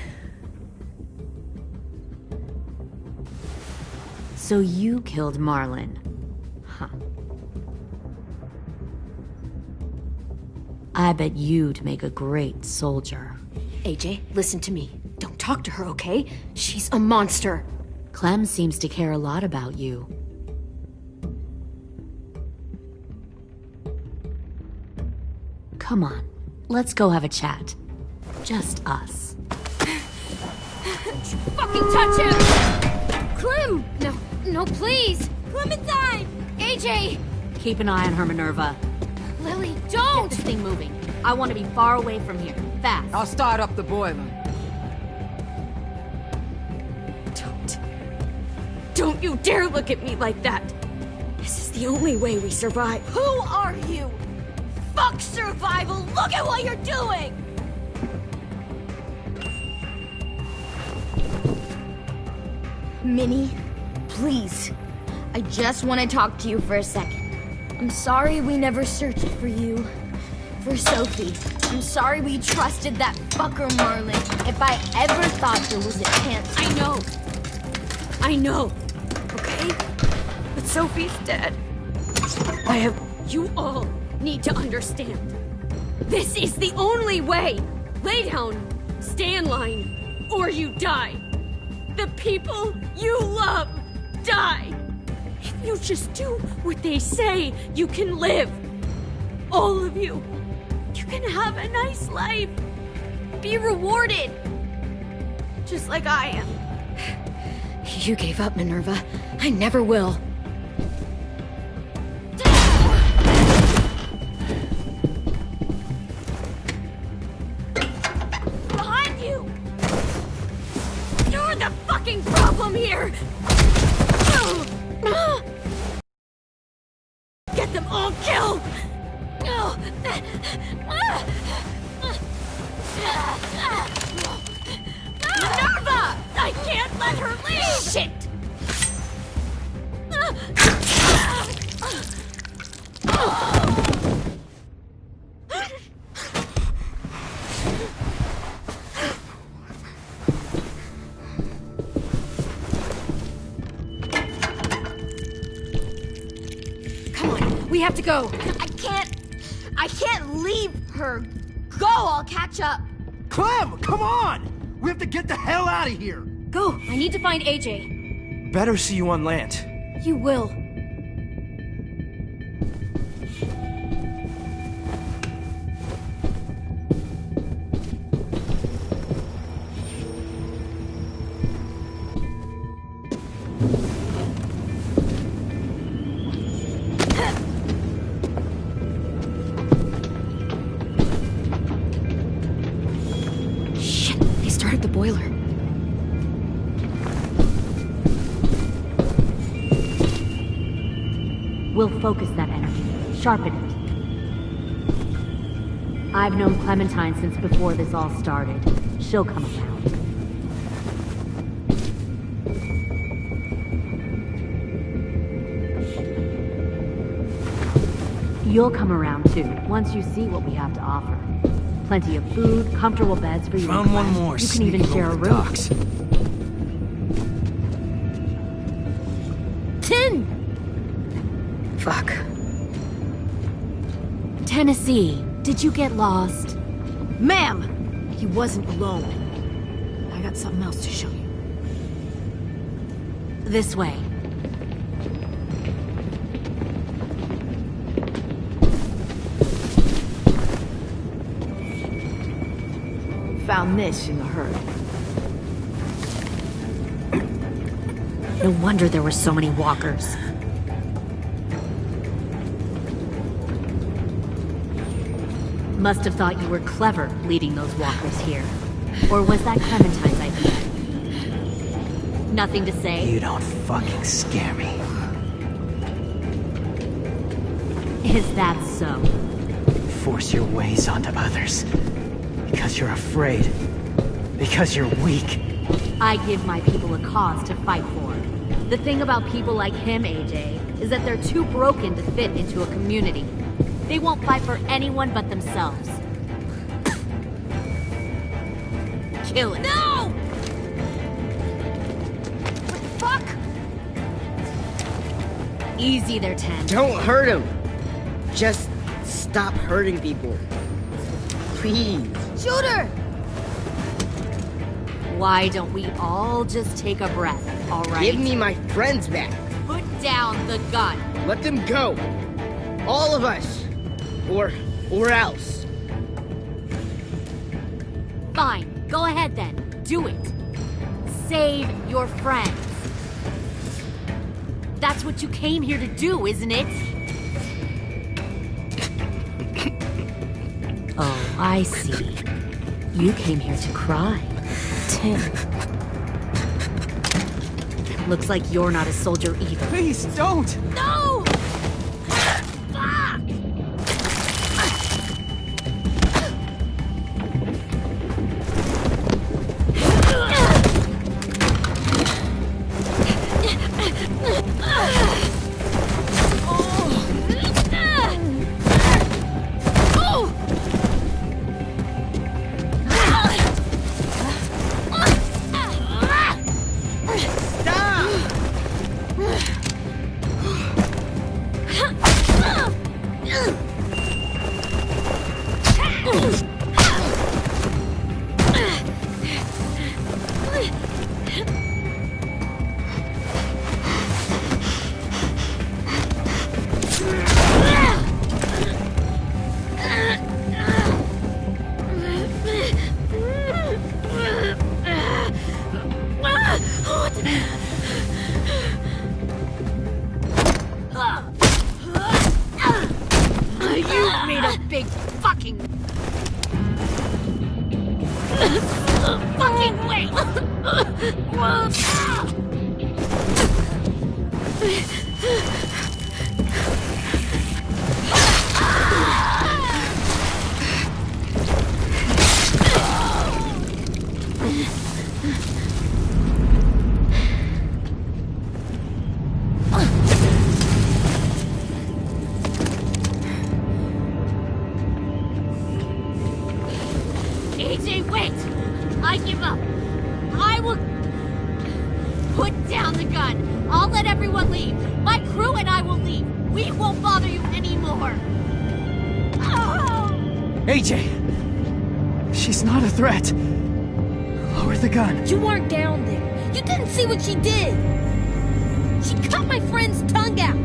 So you killed Marlon. Huh. I bet you'd make a great soldier. AJ, listen to me. Don't talk to her, okay? She's a monster. Clem seems to care a lot about you. Come on, let's go have a chat. Just us. Fucking touch him! Clem! No, please! Clementine! AJ! Keep an eye on her, Minerva. Lily, don't! Get this thing moving. I want to be far away from here. Fast. I'll start up the boiler. Don't you dare look at me like that! This is the only way we survive. Who are you? Fuck survival! Look at what you're doing! Minnie, please. I just want to talk to you for a second. I'm sorry we never searched for you. For Sophie. I'm sorry we trusted that fucker Marlon. If I ever thought there was a chance... I know. Okay? But Sophie's dead. You all need to understand. This is the only way! Lay down, stay in line, or you die. The people you love die. If you just do what they say, you can live. All of you. You can have a nice life. Be rewarded. Just like I am. You gave up, Minerva. I never will. Behind you! You're the fucking problem here! Get them all killed! Minerva! I can't let her leave! Shit! Come on, we have to go. I can't leave her. Go, I'll catch up. Clem, come on! We have to get the hell out of here! Go! I need to find AJ. Better see you on land. You will. Shit, they started the boiler. We'll focus that energy, sharpen it. I've known Clementine since before this all started. She'll come around. You'll come around too, once you see what we have to offer. Plenty of food, comfortable beds for you. Found one more. You can even share a room. Docks. 10! Fuck. Tennessee, did you get lost? Ma'am! He wasn't alone. I got something else to show you. This way. Found this in the herd. No wonder there were so many walkers. Must have thought you were clever leading those walkers here. Or was that Clementine's idea? Nothing to say? You don't fucking scare me. Is that so? Force your ways onto others. Because you're afraid. Because you're weak. I give my people a cause to fight for. The thing about people like him, AJ, is that they're too broken to fit into a community. They won't fight for anyone but themselves. Kill it. No! What the fuck? Easy there, 10. Don't hurt him. Just stop hurting people. Please. Shoot her! Why don't we all just take a breath, all right? Give me my friends back. Put down the gun. Let them go. All of us. Or else. Fine. Go ahead then. Do it. Save your friends. That's what you came here to do, isn't it? Oh, I see. You came here to cry. Tim. Looks like you're not a soldier either. Please, don't! No! AJ, wait! I give up. I will... Put down the gun. I'll let everyone leave. My crew and I will leave. We won't bother you anymore. AJ! She's not a threat. Lower the gun. You weren't down there. You didn't see what she did. She cut my friend's tongue out.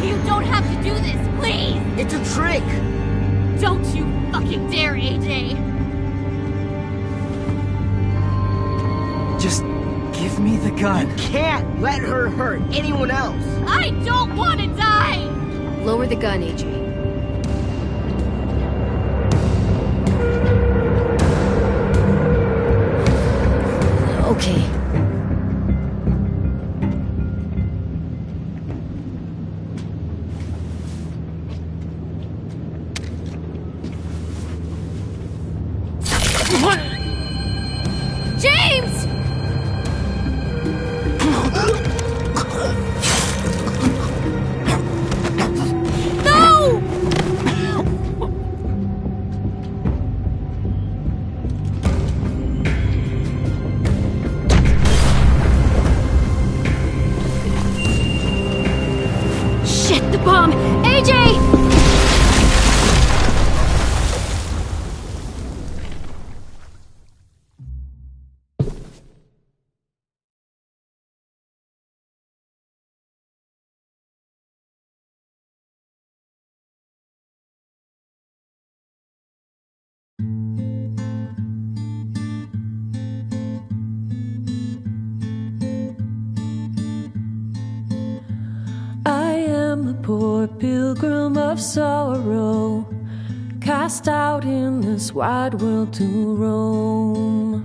You don't have to do this, please! It's a trick! Don't you fucking dare, AJ! Just give me the gun. You can't let her hurt anyone else. I don't want to die! Lower the gun, AJ. Okay. James! No! Shit, the bomb! AJ! I am a poor pilgrim of sorrow, cast out in this wide world to roam,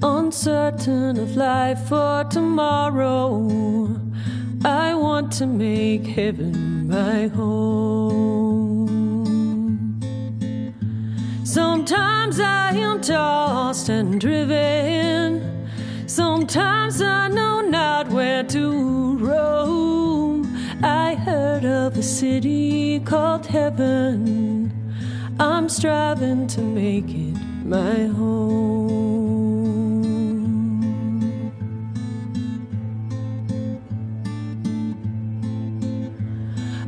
uncertain of life for tomorrow. I want to make heaven my home. Sometimes I am tossed and driven, sometimes I know not where where to roam. I heard of a city called heaven. I'm striving to make it my home.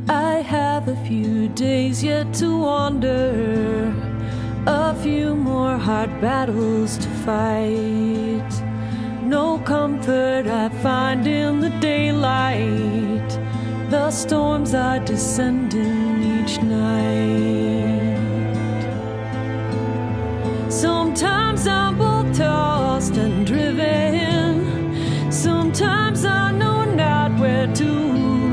I have a few days yet to wander, a few more hard battles to fight. No comfort I find in the daylight. The storms are descending each night. Sometimes I'm both tossed and driven. Sometimes I know not where to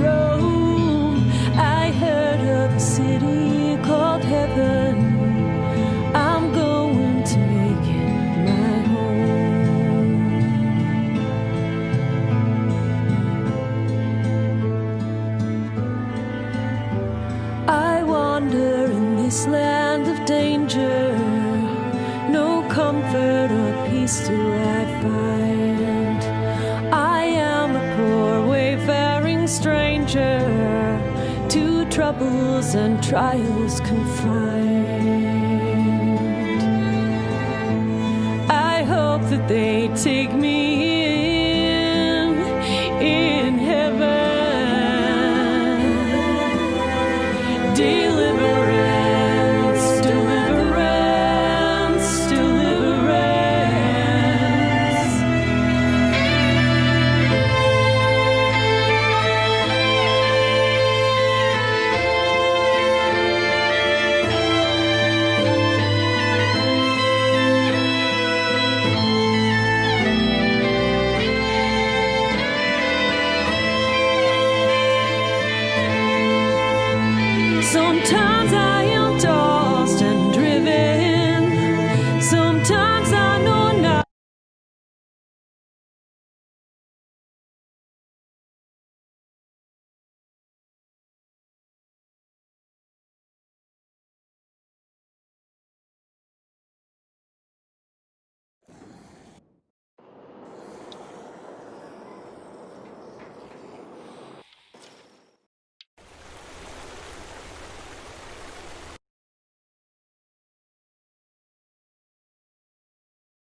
roam. I heard of a city called heaven. I'm going to make it my home. I wander in this land of danger. No comfort or peace do I find. I am a poor wayfaring stranger, to troubles and trials confined. I hope that they take me